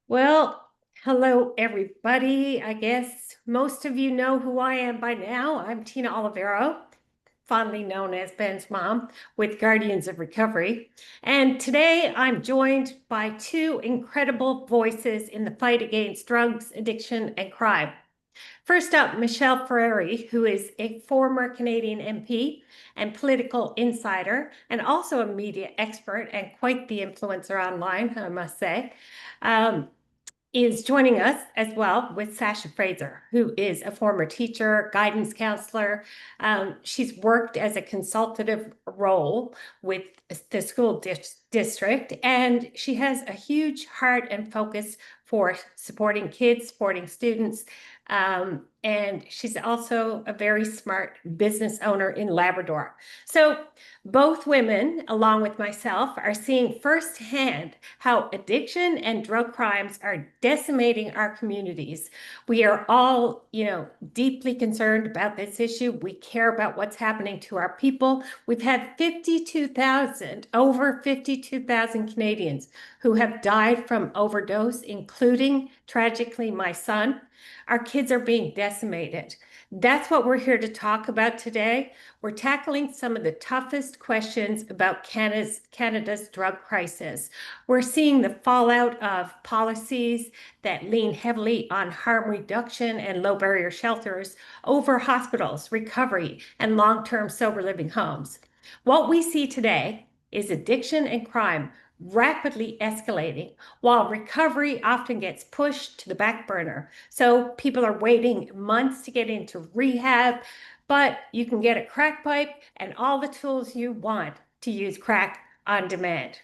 Well, hello, everybody. I guess most of you know who I am by now. I'm Tina Olivero, fondly known as Ben's mom with Guardians of Recovery. And today I'm joined by two incredible voices in the fight against drugs, addiction, and crime. First up, Michelle Ferreri, who is a former Canadian MP and political insider, and also a media expert and quite the influencer online, I must say. Um, is joining us as well with Sacha Fraser, who is a former teacher, guidance counselor. She's worked as a consultative role with the school district, and she has a huge heart and focus for supporting kids, supporting students. And she's also a very smart business owner in Labrador. So both women, along with myself, are seeing firsthand how addiction and drug crimes are decimating our communities. We are all, deeply concerned about this issue. We care about what's happening to our people. We've had over 52,000 Canadians who have died from overdose, including, tragically, my son. Our kids are being decimated. That's what we're here to talk about today. We're tackling some of the toughest questions about Canada's drug crisis. We're seeing the fallout of policies that lean heavily on harm reduction and low barrier shelters over hospitals, recovery, and long-term sober living homes. What we see today is addiction and crime rapidly escalating, while recovery often gets pushed to the back burner. So people are waiting months to get into rehab, but you can get a crack pipe and all the tools you want to use crack on demand.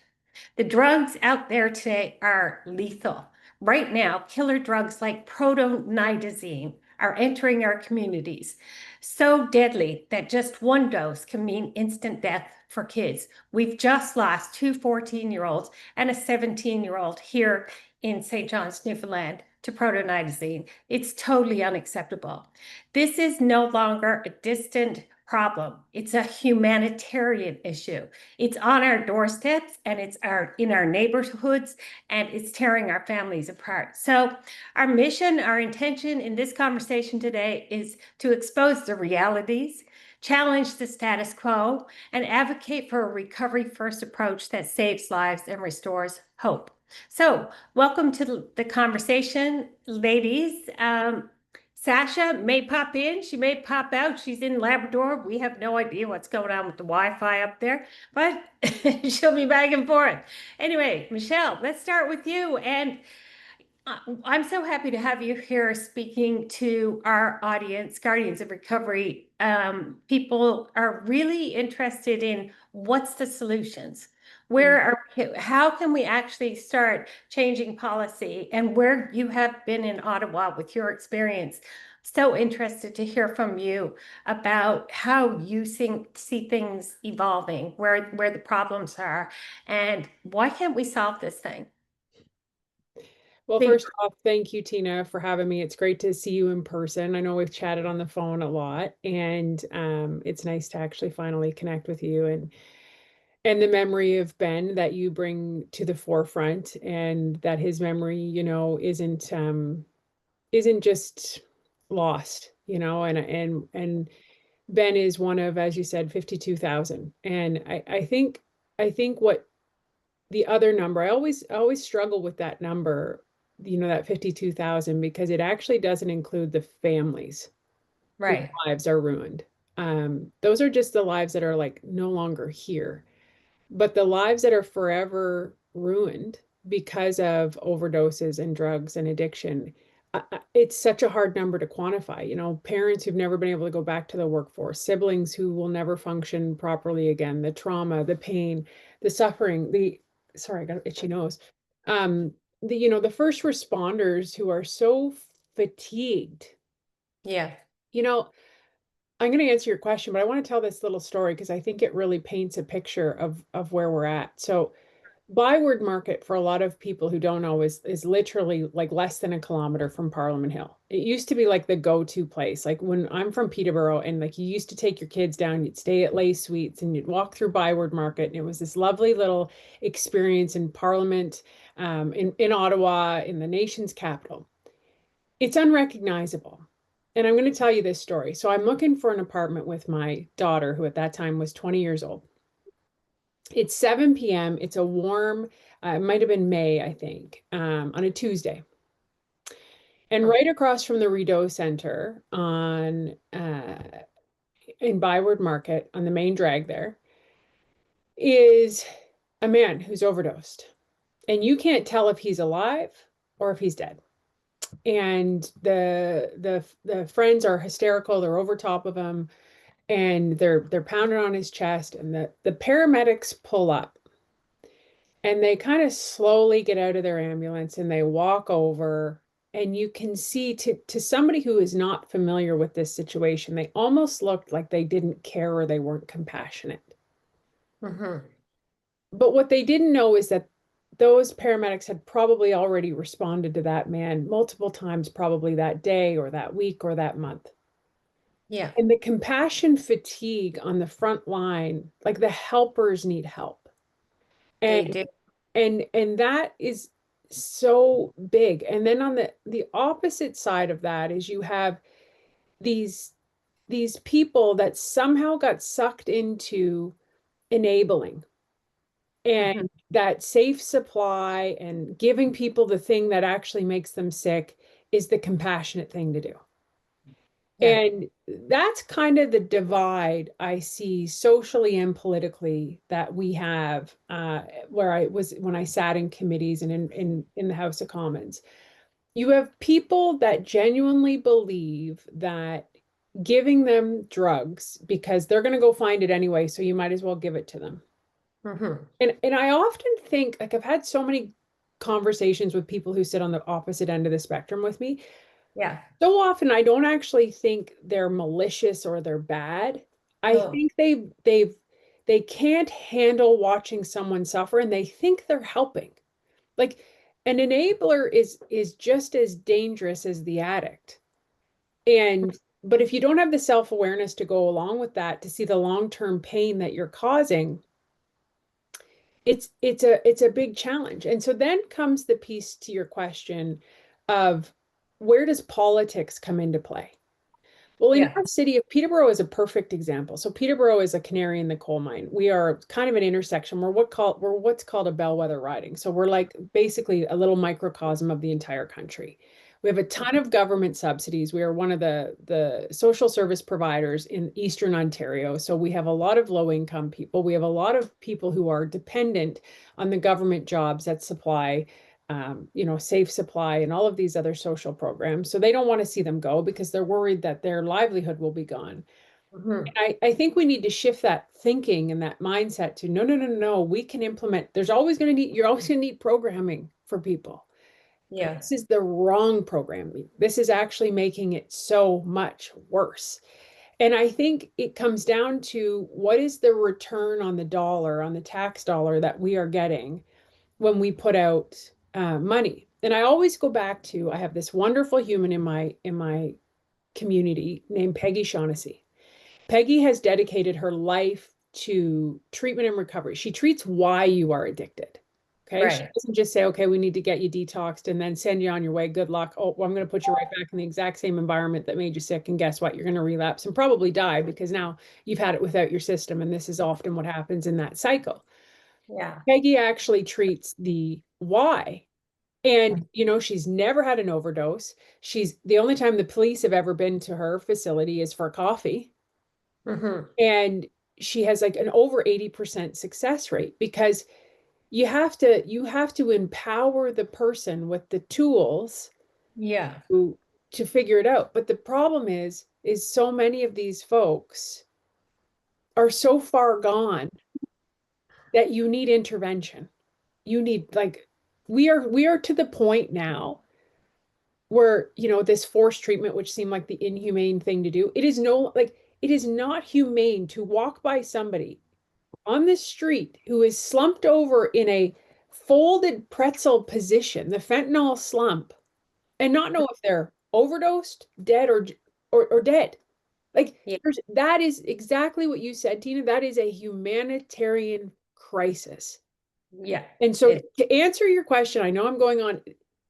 The drugs out there today are lethal. Right now, killer drugs like protonitazene are entering our communities, so deadly that just one dose can mean instant death for kids. We've just lost two 14-year-olds and a 17-year-old here in St. John's, Newfoundland, to protonitazene. It's totally unacceptable. This is no longer a distant problem. It's a humanitarian issue. It's on our doorsteps and it's in our neighborhoods, and it's tearing our families apart. So our mission, our intention in this conversation today is to expose the realities, challenge the status quo, and advocate for a recovery-first approach that saves lives and restores hope. So welcome to the conversation, ladies. Sacha may pop in, she may pop out. She's in Labrador. We have no idea what's going on with the Wi-Fi up there, but she'll be back and forth. Anyway, Michelle, let's start with you. And I'm so happy to have you here speaking to our audience, Guardians of Recovery. People are really interested in what's the solutions. How can we actually start changing policy, and where you have been in Ottawa with your experience. So interested to hear from you about how you see things evolving, where the problems are, and why can't we solve this thing? Well, Please. first off, thank you, Tina, for having me. It's great to see you in person. I know we've chatted on the phone a lot, and it's nice to actually finally connect with you and the memory of Ben that you bring to the forefront, and that his memory, isn't just lost, and Ben is one of, as you said, 52,000. And I think what the other number, I always struggle with that number, that 52,000, because it actually doesn't include the families whose Right. lives are ruined. Those are just the lives that are like no longer here, but the lives that are forever ruined because of overdoses and drugs and addiction. It's such a hard number to quantify. Parents who've never been able to go back to the workforce, siblings who will never function properly again, the trauma, the pain, the suffering, sorry, I got an itchy nose. Um, the first responders who are so fatigued. Yeah. You know, I'm going to answer your question, but I want to tell this little story because I think it really paints a picture of where we're at. So, Byward Market, for a lot of people who don't know, is literally like less than a kilometer from Parliament Hill. It used to be like the go-to place. Like when I'm from Peterborough, and like you used to take your kids down, you'd stay at Lay Suites and you'd walk through Byward Market, and it was this lovely little experience in Parliament, in Ottawa, in the nation's capital. It's unrecognizable. And I'm going to tell you this story. So I'm looking for an apartment with my daughter, who at that time was 20 years old. It's 7 p.m. It's a warm, it might have been May, I think, on a Tuesday. And right across from the Rideau Center in Byward Market on the main drag there is a man who's overdosed. And you can't tell if he's alive or if he's dead. And the friends are hysterical. They're over top of him and they're pounding on his chest. And the paramedics pull up. And they kind of slowly get out of their ambulance and they walk over. And you can see, to somebody who is not familiar with this situation, they almost looked like they didn't care or they weren't compassionate. Mm-hmm. But what they didn't know is that those paramedics had probably already responded to that man multiple times, probably that day or that week or that month. Yeah, And the compassion fatigue on the front line, like the helpers need help. they And do. and that is so big. And then on the opposite side of that is you have these these people that somehow got sucked into enabling and Mhm. that safe supply and giving people the thing that actually makes them sick is the compassionate thing to do. Yeah. And that's kind of the divide I see socially and politically that we have, where I was when I sat in committees and in the House of Commons. You have people that genuinely believe that giving them drugs because they're going to go find it anyway, so you might as well give it to them. Mm-hmm. And I often think, like, I've had so many conversations with people who sit on the opposite end of the spectrum with me. Yeah. So often I don't actually think they're malicious or they're bad. I Oh. think they can't handle watching someone suffer and they think they're helping. Like an enabler is just as dangerous as the addict. And but if you don't have the self-awareness to go along with that, to see the long-term pain that you're causing, it's a big challenge. And so then comes the piece to your question of where does politics come into play? Well, in Yeah. our city of Peterborough is a perfect example. So Peterborough is a canary in the coal mine. We are kind of an intersection. We're what's called a bellwether riding. So we're like basically a little microcosm of the entire country. We have a ton of government subsidies. We are one of the social service providers in Eastern Ontario. So we have a lot of low income people. We have a lot of people who are dependent on the government jobs that supply safe supply and all of these other social programs. So they don't want to see them go because they're worried that their livelihood will be gone. Mm-hmm. I think we need to shift that thinking and that mindset to no, no, no, no, no. We can implement, you're always going to need programming for people. Yeah. This is the wrong programming. This is actually making it so much worse. And I think it comes down to what is the return on the dollar, on the tax dollar that we are getting when we put out money. And I always go back to I have this wonderful human in my community named Peggy Shaughnessy. Peggy has dedicated her life to treatment and recovery. She treats why you are addicted. Okay. She Right. doesn't just say, okay, we need to get you detoxed and then send you on your way. Good luck. Oh, well, I'm going to put you right back in the exact same environment that made you sick. And guess what? You're going to relapse and probably die because now you've had it without your system. And this is often what happens in that cycle. Yeah. Peggy actually treats the why. And, she's never had an overdose. She's the only time the police have ever been to her facility is for coffee. Mm-hmm. And she has like an over 80% success rate because you have to empower the person with the tools Yeah. to figure it out. But the problem is so many of these folks are so far gone that you need intervention. You need like we are to the point now where this forced treatment which seemed like the inhumane thing to do, it is not humane to walk by somebody on the street who is slumped over in folded pretzel position, the fentanyl slump, and not know if they're overdosed, dead, or dead. Like Yeah. that is exactly what you said, Tina. That is a humanitarian crisis. Yeah. And so It, to answer your question, I know I'm going on,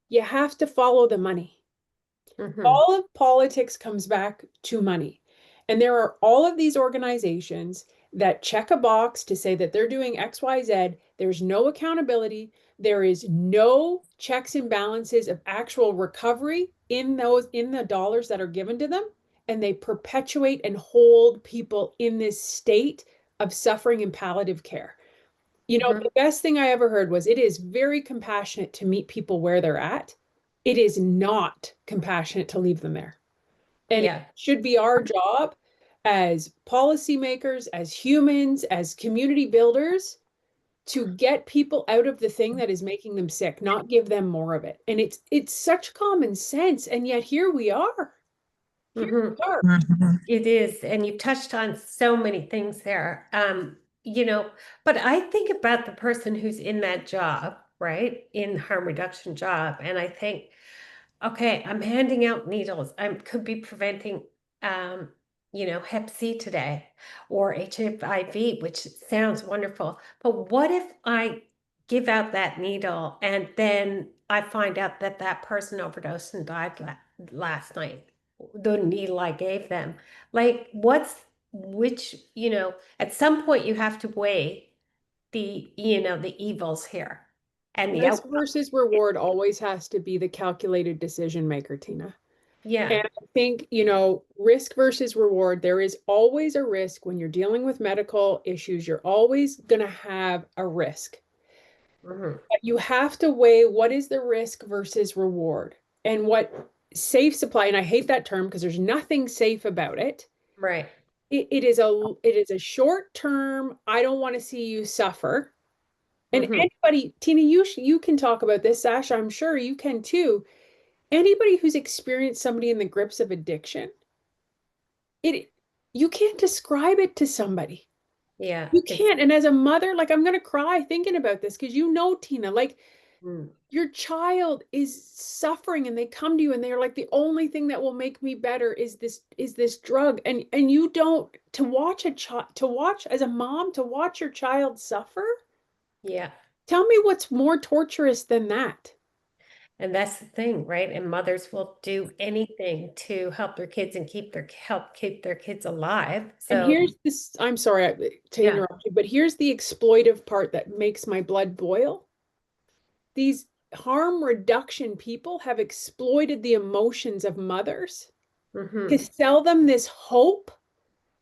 you have to follow the money. mhm. All of politics comes back to money. And there are all of these organizations that check a box to say that they're doing XYZ. There's no accountability. There is no checks and balances of actual recovery in the dollars that are given to them. And they perpetuate and hold people in this state of suffering and palliative care. You know, Mhm. the best thing I ever heard was it is very compassionate to meet people where they're at. It is not compassionate to leave them there. And it Yeah. should be our job as policymakers, as humans, as community builders to get people out of the thing that is making them sick, not give them more of it. And it's such common sense. And yet here we are. Here Mhm. we are. It is, and you touched on so many things there. You know, but I think about the person who's in that job, right? In harm reduction job, and I think, okay, I'm handing out needles. I could be preventing, um, Hep C today or HIV, which sounds wonderful. But what if I give out that needle and then I find out that that person overdosed and died last night? The needle I gave them. Like, at some point you have to weigh the evils here and the Risk outcome. versus reward always has to be the calculated decision maker, Tina. Yeah. And I think, risk versus reward, there is always a risk when you're dealing with medical issues. You're always going to have a risk. Hmm. But you have to weigh what is the risk versus reward and what safe supply. And I hate that term because there's nothing safe about it. Right. It is a short term. I don't want to see you suffer. And Hmm. anybody, Tina, you can talk about this, Sasha. I'm sure you can too. Anybody who's experienced somebody in the grips of addiction, it you can't describe it to somebody. Yeah. You It's can't. And as a mother, like I'm gonna cry thinking about this because Tina, like mm, your child is suffering and they come to you and they're like, the only thing that will make me better is this drug. And you don't to watch a child to watch as a mom to watch your child suffer. yeah. Tell me what's more torturous than that. And that's the thing, right? And mothers will do anything to help their kids and help keep their kids alive. And So here's this, I'm sorry to yeah. interrupt you, but here's the exploitive part that makes my blood boil. These harm reduction people have exploited the emotions of mothers to Hmm. sell them this hope,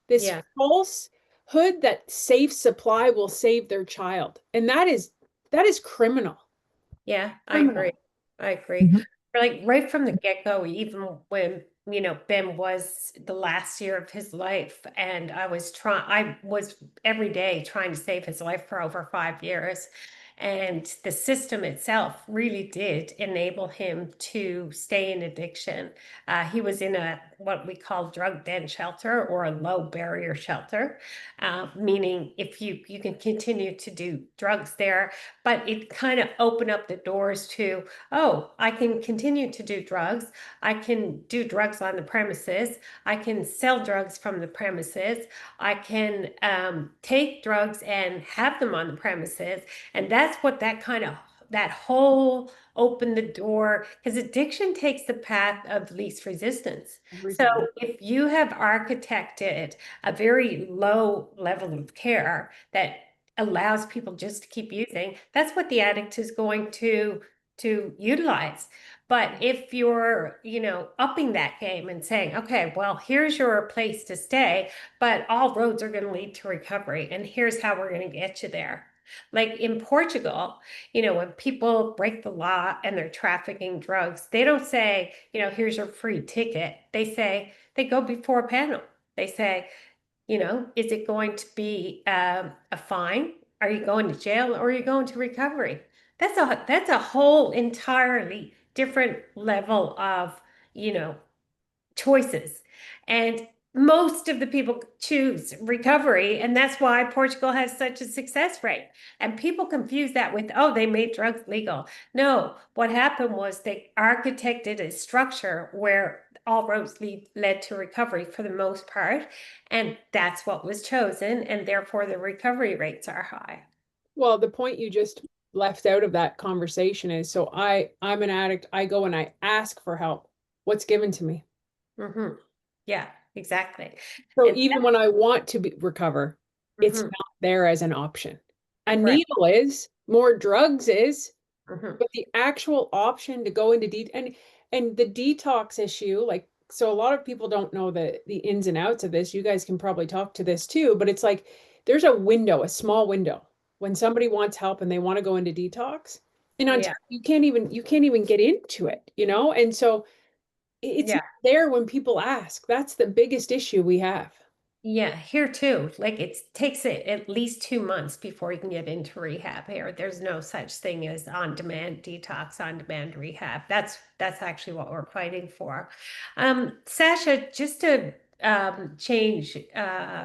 this Yeah. falsehood that safe supply will save their child. And that is criminal. Yeah, I agree. Criminal. I agree. Like right from the get-go, even when, Ben was the last year of his life, and I was every day trying to save his life for over 5 years. And the system itself really did enable him to stay in addiction. He was in what we call drug den shelter or a low barrier shelter, meaning if you can continue to do drugs there, but it kind of opened up the doors to, oh, I can continue to do drugs. I can do drugs on the premises. I can sell drugs from the premises. I can take drugs and have them on the premises. And that's what that whole opened the door, because addiction takes the path of least resistance. Every So time. if you have architected a very low level of care that allows people just to keep using, that's what the addict is going to utilize. But if you're, upping that game and saying, okay, well, here's your place to stay, but all roads are going to lead to recovery, and here's how we're going to get you there. Like in Portugal, when people break the law and they're trafficking drugs, they don't say, here's your free ticket. They go before a panel. They say, is it going to be a fine? Are you going to jail or are you going to recovery? That's a whole entirely different level of, you know, choices. And most of the people choose recovery, and that's why Portugal has such a success rate. And people confuse that with, oh, they made drugs legal. No, what happened was they architected a structure where all roads led to recovery for the most part, and that's what was chosen, and therefore the recovery rates are high. Well, the point you just left out of that conversation is, so I'm an addict, I go and I ask for help. What's given to me? Hmm. Yeah, exactly. So And even when I want to recover, it's mhm, not there as an option. A right. needle is, more drugs is, Hmm. but the actual option to go into and the detox issue, like, so a lot of people don't know the ins and outs of this. You guys can probably talk to this too, but it's like there's a window, a small window when somebody wants help and they want to go into detox. In Yeah, Ontario, you can't even get into it, you know? And so it's yeah. not there when people ask. That's the biggest issue we have. Yeah, here too. Like it takes it at least 2 months before you can get into rehab here. There's no such thing as on-demand detox, on-demand rehab. That's actually what we're fighting for. Sasha, just to change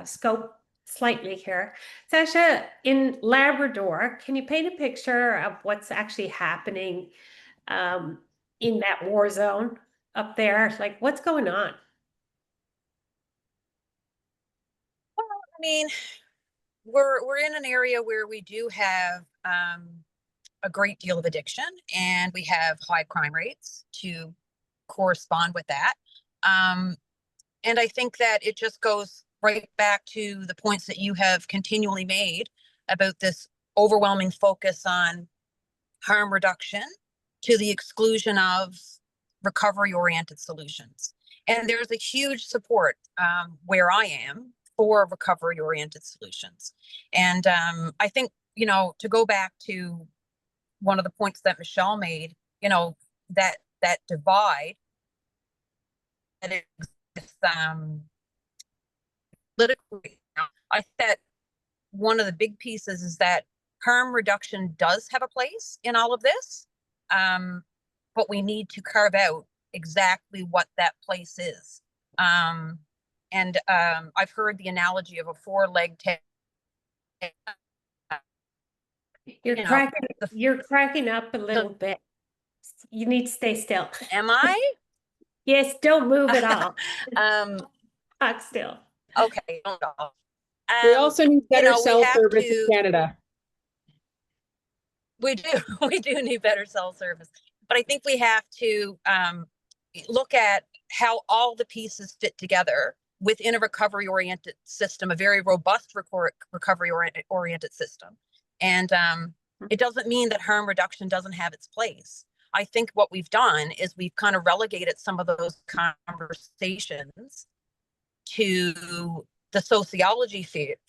scope slightly here. Sasha, in Labrador, can you paint a picture of what's actually happening um, in that war zone up there? Like what's going on? I mean, we're in an area where we do have a great deal of addiction, and we have high crime rates to correspond with that. Um, and I think that it just goes right back to the points that you have continually made about this overwhelming focus on harm reduction to the exclusion of recovery oriented solutions. And there's a huge support where I am for recovery oriented solutions. And I think, to go back to one of the points that Michelle made, that divide that exists politically, I think that one of the big pieces is that harm reduction does have a place in all of this, but we need to carve out exactly what that place is. And I've heard the analogy of a four-leg tail. You're You know, cracking, the, you're cracking up a the little bit. You need to stay still. am I? Yes, don't move at all. um, Talk still. okay. We also need better We cell have service in to. Canada. We do. We do need better cell service, but I think we have to look at how all the pieces fit together within a recovery oriented system, a very robust recovery oriented system. And it doesn't mean that harm reduction doesn't have its place. I think what we've done is we've kind of relegated some of those conversations to the sociology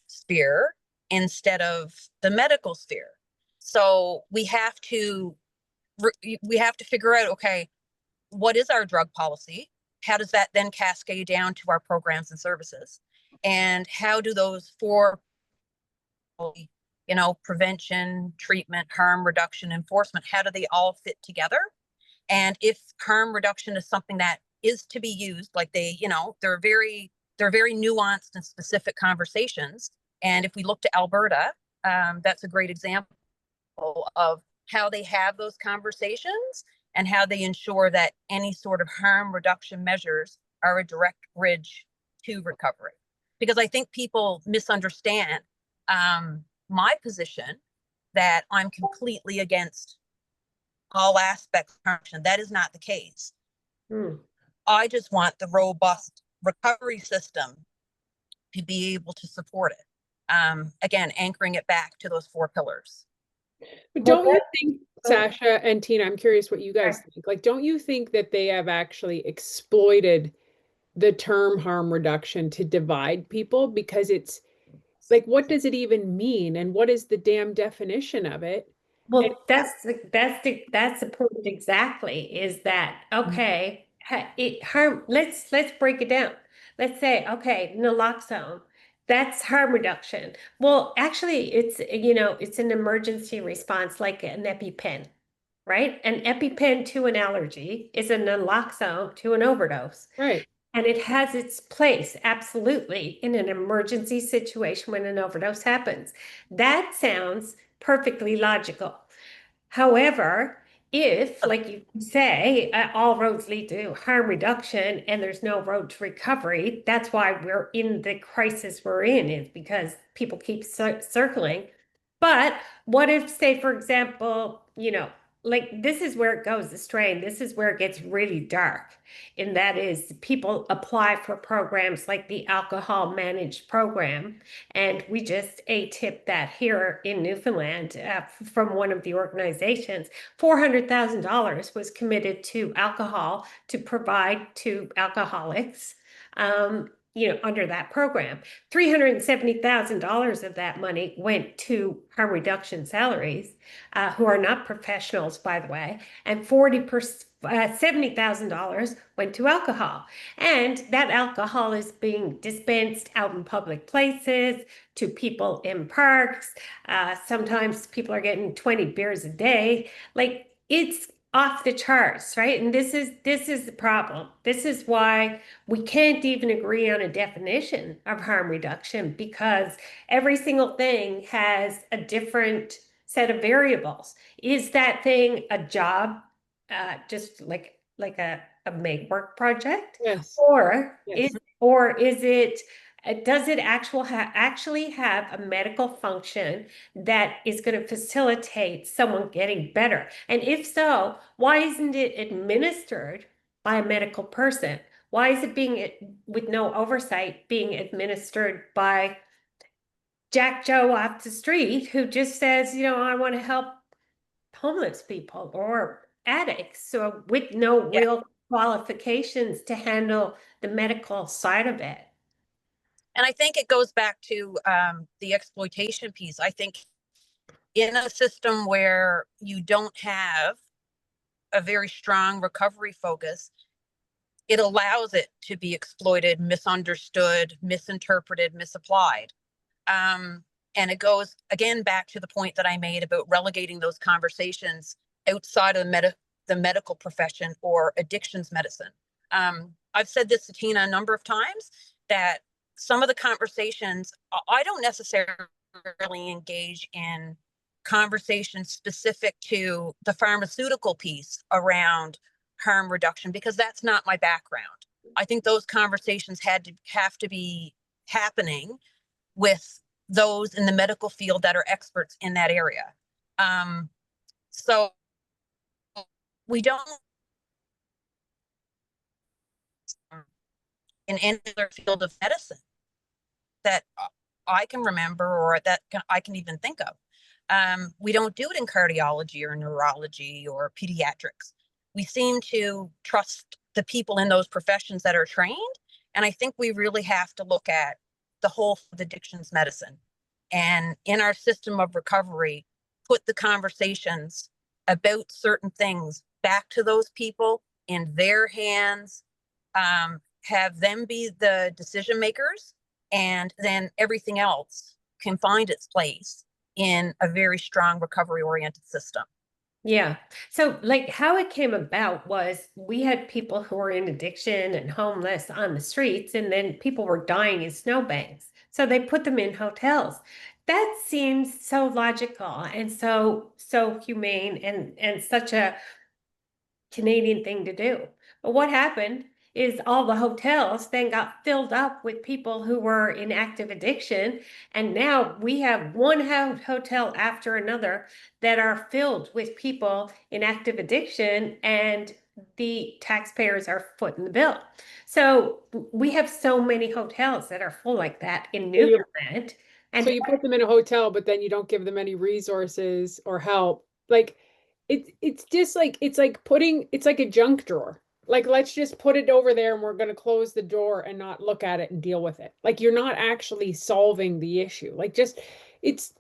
sphere instead of the medical sphere. So we have to figure out, okay, what is our drug policy? How does that then cascade down to our programs and services? And how do those four, prevention, treatment, harm reduction, enforcement, how do they all fit together? And if harm reduction is something that is to be used, like they're very nuanced and specific conversations. And if we look to Alberta, that's a great example of how they have those conversations and how they ensure that any sort of harm reduction measures are a direct bridge to recovery. Because I think people misunderstand my position that I'm completely against all aspects of harm. That is not the case. Hmm. I just want the robust recovery system to be able to support it. Again, anchoring it back to those four pillars. But Well, don't you think, Sasha and Tina, I'm curious what you guys okay. think. Like, don't you think that they have actually exploited the term harm reduction to divide people? Because it's like, what does it even mean? And what is the damn definition of it? And Well, that's the point exactly, is that okay, it harm, let's break it down. Let's say, okay, naloxone, that's harm reduction. Well, actually, it's an emergency response like an EpiPen, right? An EpiPen to an allergy is a naloxone to an overdose. right. And it has its place, absolutely, in an emergency situation when an overdose happens. That sounds perfectly logical. However, if, like you say, all roads lead to harm reduction and there's no road to recovery, that's why we're in the crisis we're in, is because people keep circling. But what if, say, for example, like this is where it goes astray, and this is where it gets really dark. And that is people apply for programs like the alcohol managed program. And we just ATIP that here in Newfoundland from one of the organizations. $400,000 was committed to alcohol to provide to alcoholics. Under that program. $370,000 of that money went to harm reduction salaries, who are not professionals, by the way, and $70,000 went to alcohol. And that alcohol is being dispensed out in public places, to people in parks. Sometimes people are getting 20 beers a day. Like, it's off the charts, right? And this is the problem. This is why we can't even agree on a definition of harm reduction, because every single thing has a different set of variables. Is that thing a job, just like a make work project, Yes. or Yes. is it does it actually have a medical function that is going to facilitate someone getting better? And if so, why isn't it administered by a medical person? Why is it being, with no oversight, being administered by Jack Joe off the street who just says, I want to help homeless people or addicts, so with no Yeah. real qualifications to handle the medical side of it? And I think it goes back to the exploitation piece. I think in a system where you don't have a very strong recovery focus, it allows it to be exploited, misunderstood, misinterpreted, misapplied. And it goes again back to the point that I made about relegating those conversations outside of the medical profession or addictions medicine. I've said this to Tina a number of times, that some of the conversations, I don't necessarily engage in conversations specific to the pharmaceutical piece around harm reduction, because that's not my background. I think those conversations have to be happening with those in the medical field that are experts in that area. So we don't, in any other field of medicine that I can remember, or that I can even think of. We don't do it in cardiology or neurology or pediatrics. We seem to trust the people in those professions that are trained. And I think we really have to look at the whole of addictions medicine, and in our system of recovery, put the conversations about certain things back to those people in their hands, have them be the decision makers, and then everything else can find its place in a very strong recovery oriented system. Yeah. So, like, how it came about was we had people who were in addiction and homeless on the streets, and then people were dying in snowbanks. So they put them in hotels. That seems so logical and so humane, and such a Canadian thing to do. But what happened is all the hotels then got filled up with people who were in active addiction. And now we have one hotel after another that are filled with people in active addiction, and the taxpayers are footing the bill. So we have so many hotels that are full like that in So you, Newfoundland. so And you put them in a hotel, but then you don't give them any resources or help. Like it's just like it's like a junk drawer. Like, let's just put it over there and we're going to close the door and not look at it and deal with it. Like, you're not actually solving the issue. Like, just it's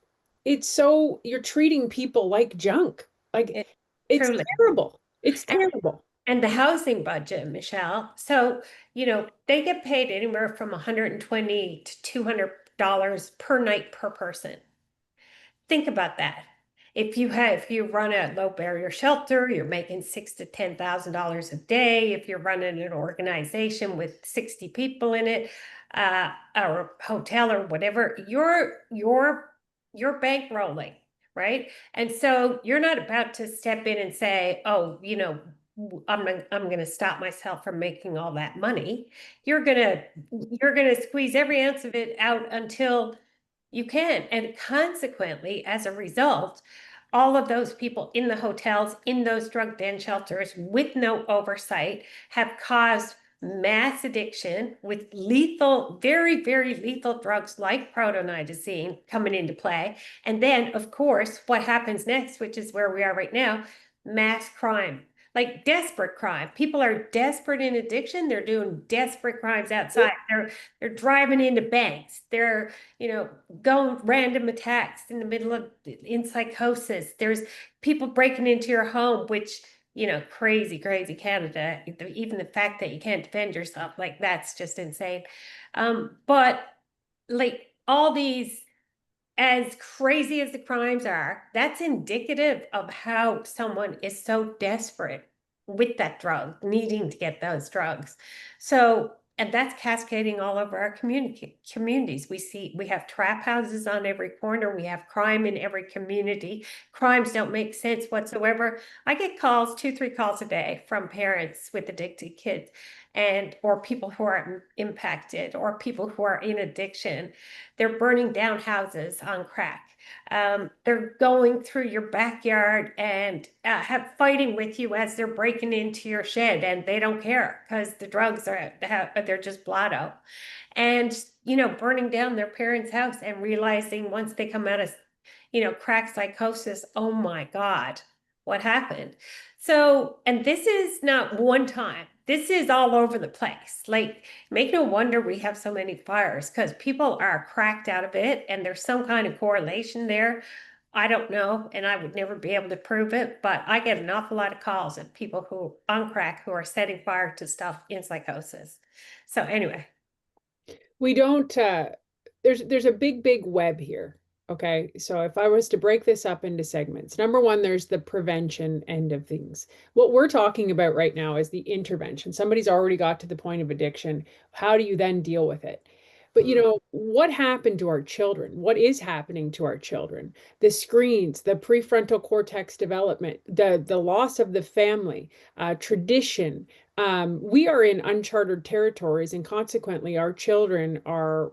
so you're treating people like junk. Like, it it's truly. terrible. It's And terrible. And the housing budget, Michelle. So, they get paid anywhere from $120 to $200 per night per person. Think about that. if you run a low barrier shelter, you're making $6,000 to $10,000 a day. If you're running an organization with 60 people in it, or a hotel or whatever, you're bankrolling, right? And so you're not about to step in and say, oh, I'm gonna stop myself from making all that money. You're gonna squeeze every ounce of it out until you can. And consequently, as a result, all of those people in the hotels, in those drug den shelters with no oversight have caused mass addiction with lethal, very, very lethal drugs like protonitazene coming into play. And then, of course, what happens next, which is where we are right now, mass crime. Like desperate crime. People are desperate in addiction. They're doing desperate crimes outside. They're driving into banks. They're, going random attacks in the middle of in psychosis. There's people breaking into your home, which, crazy, crazy Canada. Even the fact that you can't defend yourself, like that's just insane. But like all these, as crazy as the crimes are, that's indicative of how someone is so desperate with that drug, needing to get those drugs. So, and that's cascading all over our communities. We have trap houses on every corner. We have crime in every community. Crimes don't make sense whatsoever. I get calls, 2, 3 calls a day from parents with addicted kids or people who are impacted or people who are in addiction. They're burning down houses on crack. They're going through your backyard and fighting with you as they're breaking into your shed, and they don't care because the drugs they're just blotto. And burning down their parents' house and realizing once they come out of crack psychosis, oh my God, what happened? So, and this is not one time. This is all over the place. Like, make no wonder we have so many fires because people are cracked out of it and there's some kind of correlation there. I don't know, and I would never be able to prove it, but I get an awful lot of calls of people who on crack who are setting fire to stuff in psychosis. So anyway. We don't, there's a big web here. Okay. So if I was to break this up into segments, number one, there's the prevention end of things. What we're talking about right now is the intervention. Somebody's already got to the point of addiction. How do you then deal with it? But what happened to our children? What is happening to our children? The screens, the prefrontal cortex development, the loss of the family, tradition. We are in uncharted territories, and consequently, our children are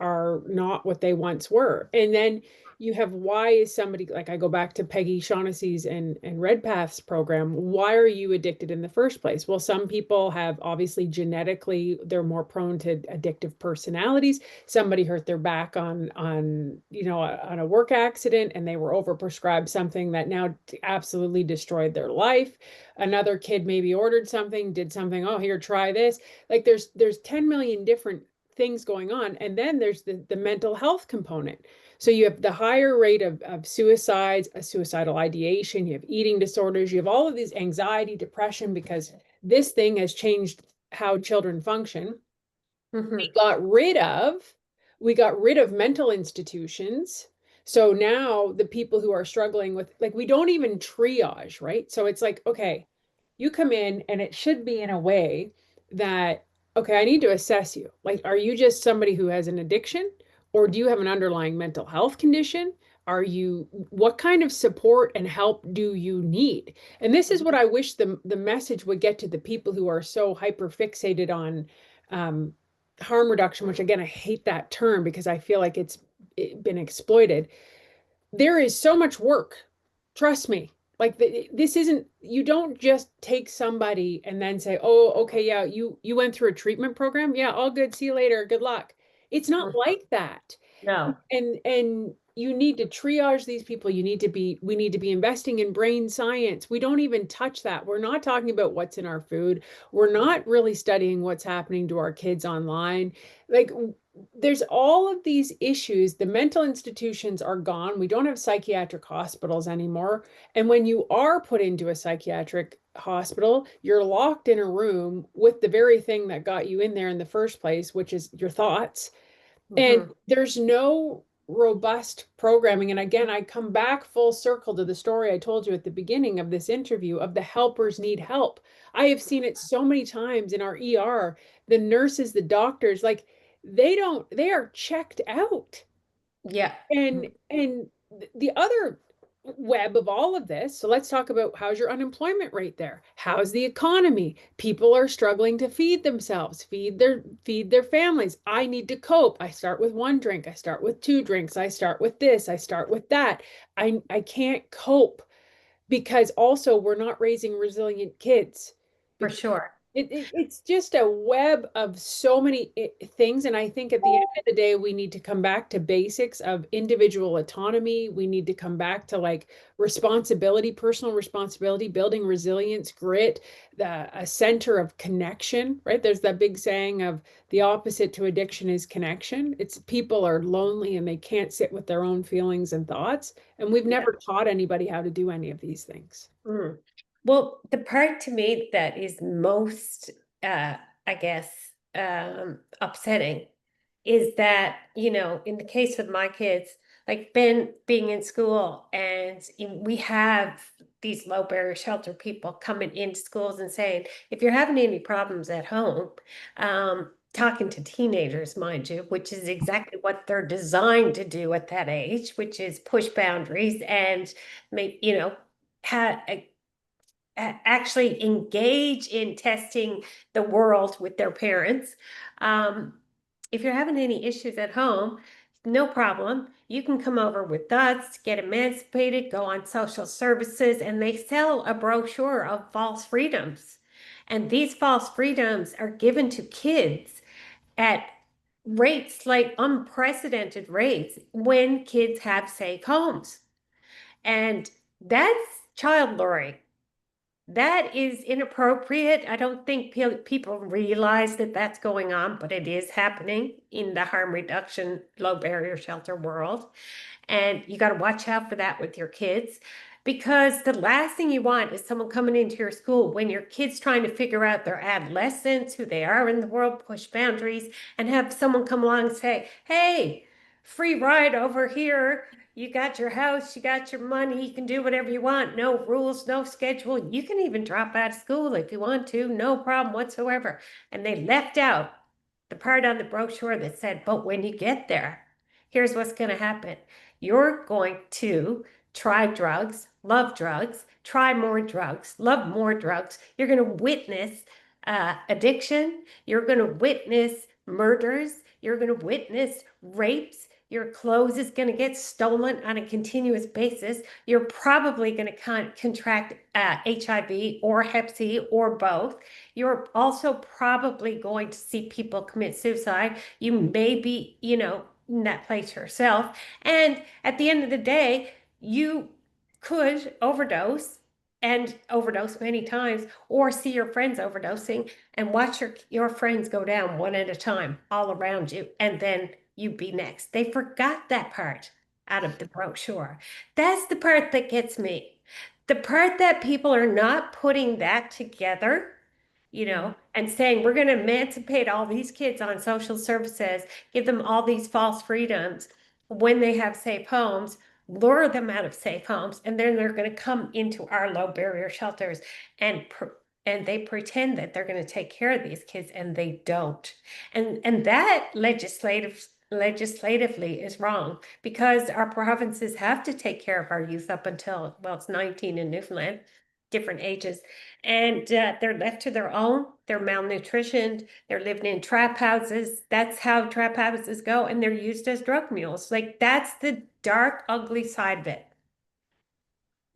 not what they once were. And then you have, why is somebody, like, I go back to Peggy Shaughnessy's and Redpath's program, why are you addicted in the first place? Well, some people have, obviously genetically, they're more prone to addictive personalities. Somebody hurt their back on a work accident and they were overprescribed something that now absolutely destroyed their life. Another kid maybe ordered something, did something, oh, here, try this. Like there's 10 million different things going on. And then there's the mental health component. So you have the higher rate of suicides, a suicidal ideation, you have eating disorders, you have all of these anxiety, depression, because this thing has changed how children function. Mm-hmm. We got rid of mental institutions. So now the people who are struggling with, like, we don't even triage, right? So it's like, okay, you come in and it should be in a way that, okay, I need to assess you. Like, are you just somebody who has an addiction, or do you have an underlying mental health condition? What kind of support and help do you need? And this is what I wish the message would get to the people who are so hyper fixated on harm reduction, which again, I hate that term because I feel like it's been exploited. There is so much work. Trust me. Like this isn't, you don't just take somebody and then say, oh, okay, yeah, you went through a treatment program. Yeah, all good. See you later. Good luck. It's not like that. No. And you need to triage these people. We need to be investing in brain science. We don't even touch that. We're not talking about what's in our food. We're not really studying what's happening to our kids online. Like, there's all of these issues. The mental institutions are gone. We don't have psychiatric hospitals anymore. And when you are put into a psychiatric hospital, you're locked in a room with the very thing that got you in there in the first place, which is your thoughts. And there's no robust programming. And again, I come back full circle to the story I told you at the beginning of this interview of the helpers need help. I have seen it so many times in our ER, the nurses, the doctors, like they are checked out. Yeah. And the other web of all of this, so let's talk about how's your unemployment rate there? How's the economy? People are struggling to feed themselves, feed their families. I need to cope. I start with one drink, I start with two drinks, I start with this, I start with that. I can't cope because also we're not raising resilient kids For because sure. it's just a web of so many things. And I think at the end of the day, we need to come back to basics of individual autonomy. We need to come back to like responsibility, personal responsibility, building resilience, grit, a center of connection, right? There's that big saying of the opposite to addiction is connection. It's people are lonely and they can't sit with their own feelings and thoughts. And we've Yeah. never taught anybody how to do any of these things. Mm. Well, the part to me that is most, I guess, upsetting is that, in the case of my kids, like Ben being in school, and we have these low barrier shelter people coming into schools and saying, if you're having any problems at home, talking to teenagers, mind you, which is exactly what they're designed to do at that age, which is push boundaries and make, ha actually engage in testing the world with their parents. Um, if you're having any issues at home, no problem. You can come over with us, get emancipated, go on social services, and they sell a brochure of false freedoms. And these false freedoms are given to kids at rates like unprecedented rates when kids have safe homes. And that's child luring. That is inappropriate. I don't think people realize that that's going on, but it is happening in the harm reduction, low barrier shelter world. And you got to watch out for that with your kids because the last thing you want is someone coming into your school when your kid's trying to figure out their adolescence, who they are in the world, push boundaries, and have someone come along and say, hey, free ride over here. You got your house, you got your money, you can do whatever you want. No rules, no schedule. You can even drop out of school if you want to, no problem whatsoever. And they left out the part on the brochure that said, but when you get there, here's what's going to happen. You're going to try drugs, love drugs, try more drugs, love more drugs. You're going to witness addiction. You're going to witness murders. You're going to witness rapes. Your clothes is going to get stolen on a continuous basis. You're probably going to contract HIV or Hep C or both. You're also probably going to see people commit suicide. You may be, in that place yourself. And at the end of the day, you could overdose and overdose many times, or see your friends overdosing and watch your friends go down one at a time all around you, and then you be next. They forgot that part out of the brochure. That's the part that gets me. The part that people are not putting that together, and saying we're going to emancipate all these kids on social services, give them all these false freedoms when they have safe homes, lure them out of safe homes, and then they're going to come into our low barrier shelters and they pretend that they're going to take care of these kids and they don't. And that legislatively is wrong because our provinces have to take care of our youth up until, well, it's 19 in Newfoundland, different ages, and they're left to their own. They're malnutritioned. They're living in trap houses. That's how trap houses go, and they're used as drug mules. Like, that's the dark, ugly side of it.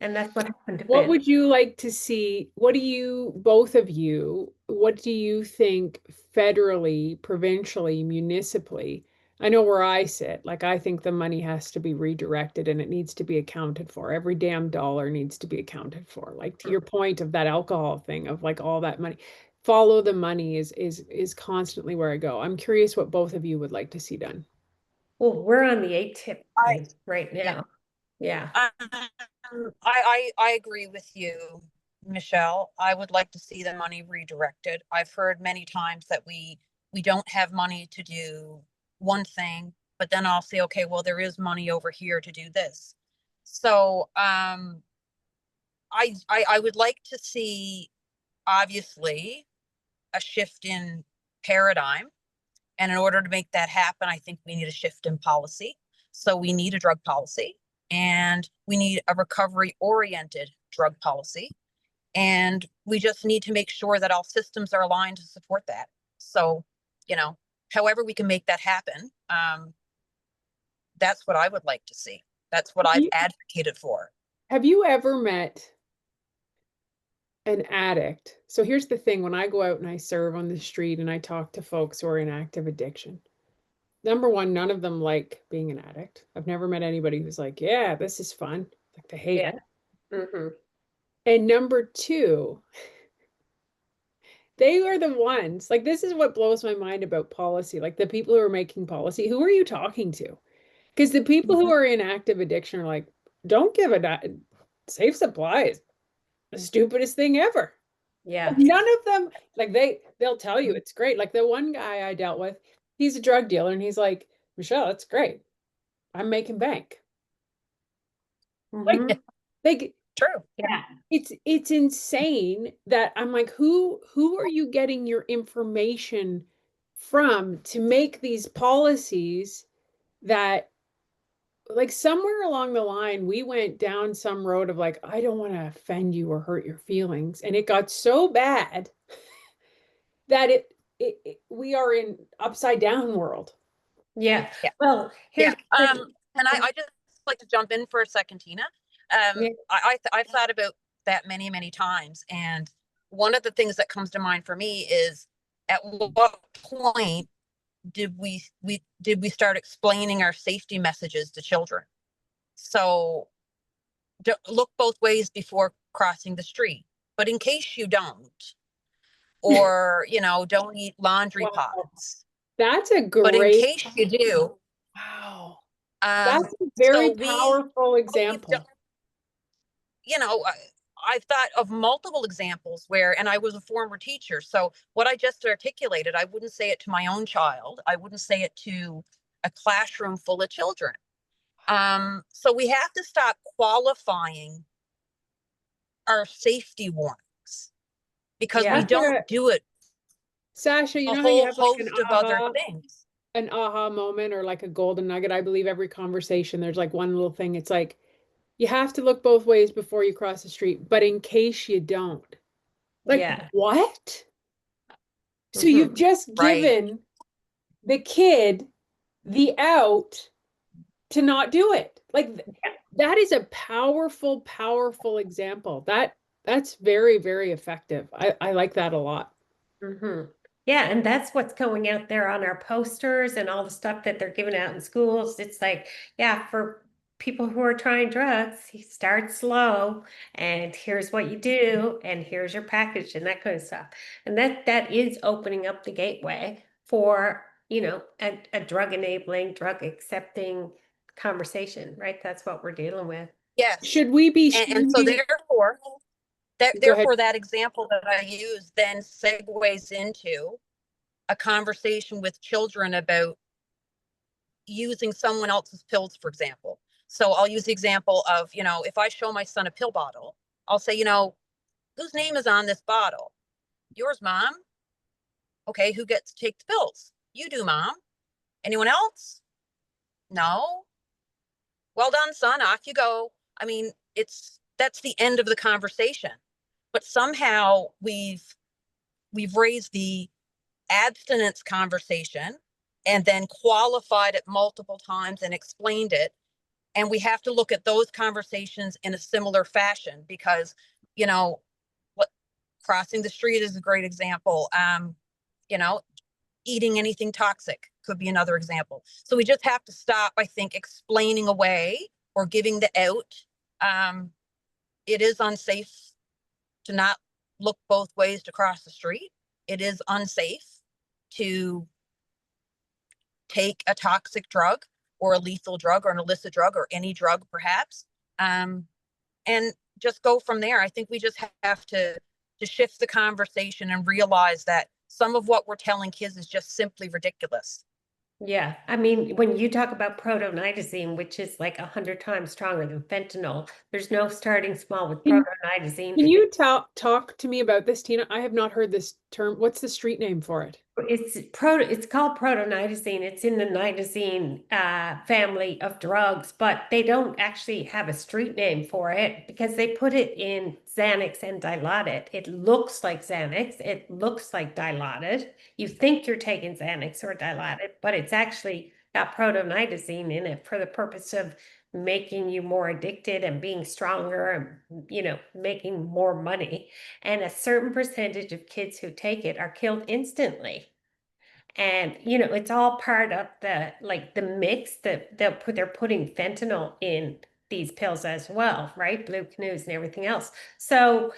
And that's what happened to What Ben. would you like to see? What do you, both of you, what do you think federally, provincially, municipally? I know where I sit. Like, I think the money has to be redirected and it needs to be accounted for. Every damn dollar needs to be accounted for. Like, to your point of that alcohol thing, of like all that money. Follow the money is constantly where I go. I'm curious what both of you would like to see done. Well, we're on the ATIP I, line right yeah. now. Yeah. I agree with you, Michelle. I would like to see the money redirected. I've heard many times that we don't have money to do one thing but then I'll say, okay, well, there is money over here to do this. So I would like to see, obviously, a shift in paradigm. And in order to make that happen, I think we need a shift in policy. So we need a drug policy, and we need a recovery-oriented drug policy. And we just need to make sure that all systems are aligned to support that. So, however we can make that happen, that's what I would like to see. That's what I've advocated for. Have you ever met an addict? So here's the thing, when I go out and I serve on the street and I talk to folks who are in active addiction, number one, none of them like being an addict. I've never met anybody who's like, yeah, this is fun. Like, they hate it. Mm-hmm. And number two, they are the ones, like, this is what blows my mind about policy. Like, the people who are making policy, who are you talking to? Because the people who are in active addiction are like, don't give a safe supply is the stupidest thing ever. Yeah. None of them, like, they'll tell you it's great. Like, the one guy I dealt with, he's a drug dealer, and he's like, Michelle, that's great. I'm making bank. Mm-hmm. Like, True. Yeah. it's insane that I'm like, who are you getting your information from to make these policies that, like, somewhere along the line we went down some road of like, I don't want to offend you or hurt your feelings, and it got so bad that we are in upside down world. Yeah. Yeah. Well, here's and I just like to jump in for a second, Tina. I've thought about that many, many times, and one of the things that comes to mind for me is, at what point did we start explaining our safety messages to children? So look both ways before crossing the street, but in case you don't, or don't eat laundry Wow. pots. That's a But in great, case you do, wow. That's a very so powerful example. I've thought of multiple examples where, and I was a former teacher, so what I just articulated, I wouldn't say it to my own child. I wouldn't say it to a classroom full of children. So we have to stop qualifying our safety warnings, because we don't do it. Sasha, you A know how you whole have like host of other things. an aha moment or like a golden nugget? I believe every conversation, there's like one little thing. It's like, you have to look both ways before you cross the street, but in case you don't. Like, what? So you've just given the kid the out to not do it. Like, that is a powerful, powerful example. That's very, very effective. I like that a lot. Mm-hmm. Yeah, and that's what's going out there on our posters and all the stuff that they're giving out in schools. It's like, yeah, for people who are trying drugs, you start slow, and here's what you do, and here's your package, and that kind of stuff. And that is opening up the gateway for, a drug enabling, drug accepting conversation, right? That's what we're dealing with. Yes. Should we be and so therefore that example that I use then segues into a conversation with children about using someone else's pills, for example. So I'll use the example of, if I show my son a pill bottle, I'll say, whose name is on this bottle? Yours, Mom. Okay, who gets to take the pills? You do, Mom. Anyone else? No. Well done, son. Off you go. I mean, that's the end of the conversation. But somehow we've raised the abstinence conversation and then qualified it multiple times and explained it. And we have to look at those conversations in a similar fashion, because, crossing the street is a great example. Eating anything toxic could be another example. So we just have to stop, I think, explaining away or giving the out. It is unsafe to not look both ways to cross the street. It is unsafe to take a toxic drug or a lethal drug or an illicit drug or any drug, perhaps, and just go from there. I think we just have to shift the conversation and realize that some of what we're telling kids is just simply ridiculous. Yeah, I mean, when you talk about protonitazene, which is like 100 times stronger than fentanyl, there's no starting small with Can, protonitazene. can you talk to me about this, Tina? I have not heard this term. What's the street name for it? It's called protonitazene. It's in the nitazene family of drugs, but they don't actually have a street name for it because they put it in Xanax and Dilaudid. It looks like Xanax. It looks like Dilaudid. You think you're taking Xanax or Dilaudid, but it's actually got protonitazene in it for the purpose of making you more addicted and being stronger and, making more money. And a certain percentage of kids who take it are killed instantly. And it's all part of the mix that they're putting fentanyl in these pills as well, right? Blue canoes and everything else. So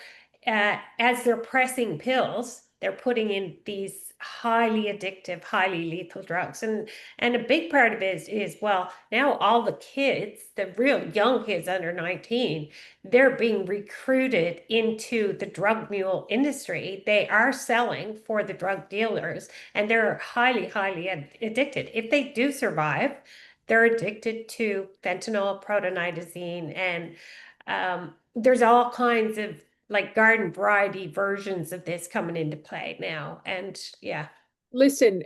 as they're pressing pills, they're putting in these highly addictive, highly lethal drugs. And a big part of it is well, now all the kids, the real young kids under 19, they're being recruited into the drug mule industry. They are selling for the drug dealers and they're highly, highly addicted. If they do survive, they're addicted to fentanyl, protonitazene, and there's all kinds of like garden variety versions of this coming into play now. And yeah. Listen,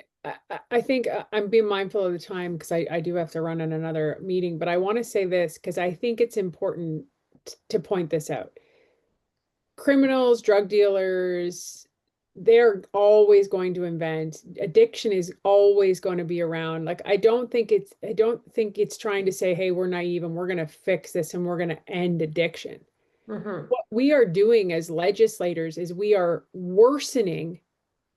I think I'm being mindful of the time because I do have to run on another meeting, but I want to say this because I think it's important to point this out. Criminals, drug dealers, they're always going to invent. Addiction is always going to be around. Like I don't think it's trying to say, hey, we're naive and we're going to fix this and we're going to end addiction. Hmm. What we are doing as legislators is we are worsening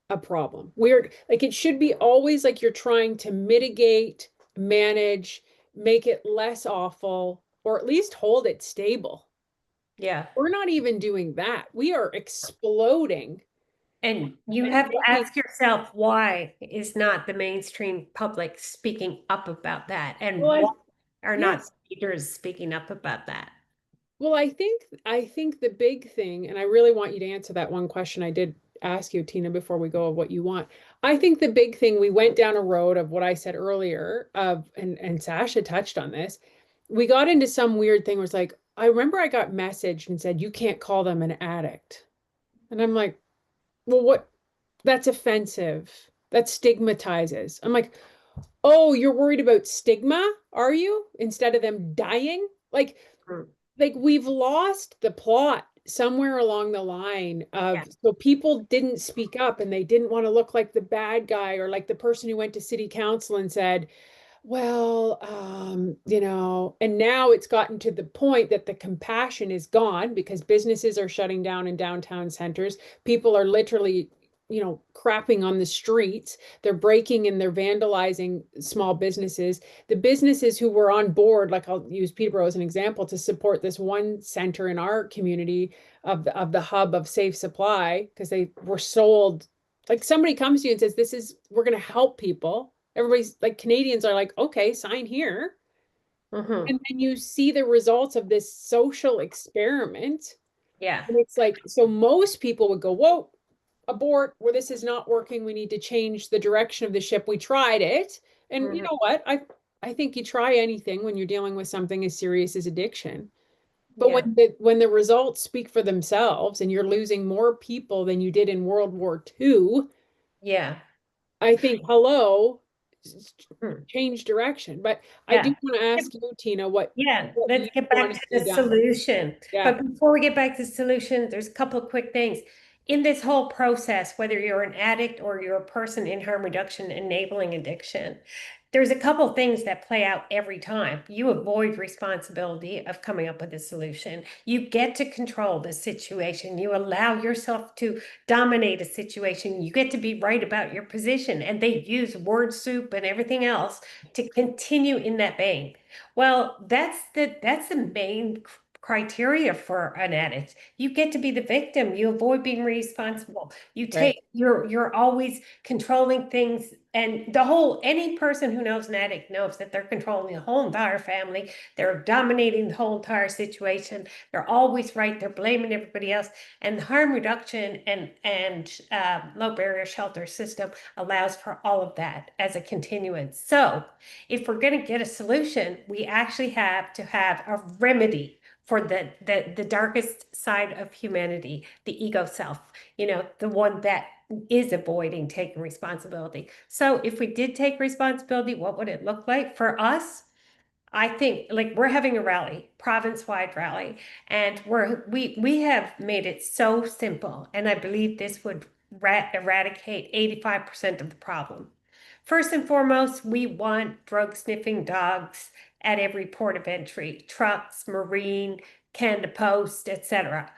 a problem. We're like, it should be always like you're trying to mitigate, manage, make it less awful, or at least hold it stable. Yeah. We're not even doing that. We are exploding And you and have to making, ask yourself, why is not the mainstream public speaking up about that? And well, why are not yes. leaders speaking up about that? Well, I think the big thing, and I really want you to answer that one question I did ask you, Tina, before we go of what you want. I think the big thing, we went down a road of what I said earlier of, and Sasha touched on this. We got into some weird thing where it's like, I remember I got messaged and said, you can't call them an addict. And I'm like, well, what? That's offensive. That stigmatizes. I'm like, oh, you're worried about stigma, are you? Instead of them dying? Mm. Like we've lost the plot somewhere along the line Yeah. of, so people didn't speak up and they didn't want to look like the bad guy or like the person who went to city council and said, well, and now it's gotten to the point that the compassion is gone because businesses are shutting down in downtown centers. People are literally, crapping on the streets. They're breaking and they're vandalizing small businesses. The businesses who were on board, like I'll use Peterborough as an example, to support this one center in our community of the hub of safe supply, because they were sold, like somebody comes to you and says, we're going to help people. Everybody's like, Canadians are like, okay, sign here. Hmm. And then you see the results of this social experiment. Yeah. And it's like, so most people would go, whoa, abort, where this is not working. We need to change the direction of the ship. We tried it. And you Hmm. know what? I think you try anything when you're dealing with something as serious as addiction. But Yeah. when the results speak for themselves and you're losing more people than you did in World War II, Yeah. I think, hello, Mhm. change direction. But I do Yeah. want to ask you, Tina, Yeah, what let's you get want back to to see the done. solution. Yeah. But before we get back to the solution, there's a couple of quick things. In this whole process, whether you're an addict or you're a person in harm reduction enabling addiction, there's a couple of things that play out every time. You avoid responsibility of coming up with a solution. You get to control the situation. You allow yourself to dominate a situation. You get to be right about your position. And they use word soup and everything else to continue in that vein. Well, that's the main criteria for an addict. You get to be the victim. You avoid being responsible. You Right. take, you're always controlling things. And the whole, any person who knows an addict knows that they're controlling the whole entire family. They're dominating the whole entire situation. They're always right. They're blaming everybody else. And the harm reduction and low barrier shelter system allows for all of that as a continuance. So if we're going to get a solution, we actually have to have a remedy for the darkest side of humanity, the ego self, the one that is avoiding taking responsibility. So if we did take responsibility, what would it look like for us? I think like we're having a rally, province-wide rally, and we have made it so simple, and I believe this would eradicate 85% of the problem. First and foremost, we want drug sniffing dogs at every port of entry, trucks, marine, Canada Post, etc.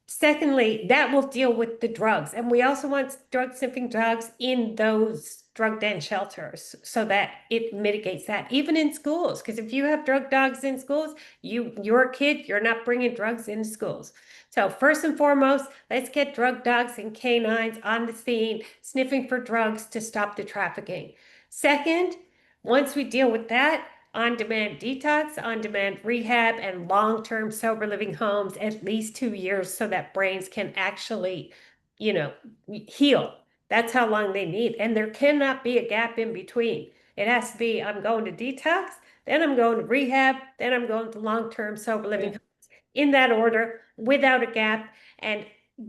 Secondly, that will deal with the drugs. And we also want drug sniffing dogs in those drug den shelters so that it mitigates that, even in schools. Because if you have drug dogs in schools, you're a kid, you're not bringing drugs into schools. So first and foremost, let's get drug dogs and canines on the scene, sniffing for drugs to stop the trafficking. Second, once we deal with that, on-demand detox, on-demand rehab, and long-term sober living homes at least 2 years so that brains can actually, heal. That's how long they need. And there cannot be a gap in between. It has to be, I'm going to detox, then I'm going to rehab, then I'm going to long-term sober living homes in that order without a gap. And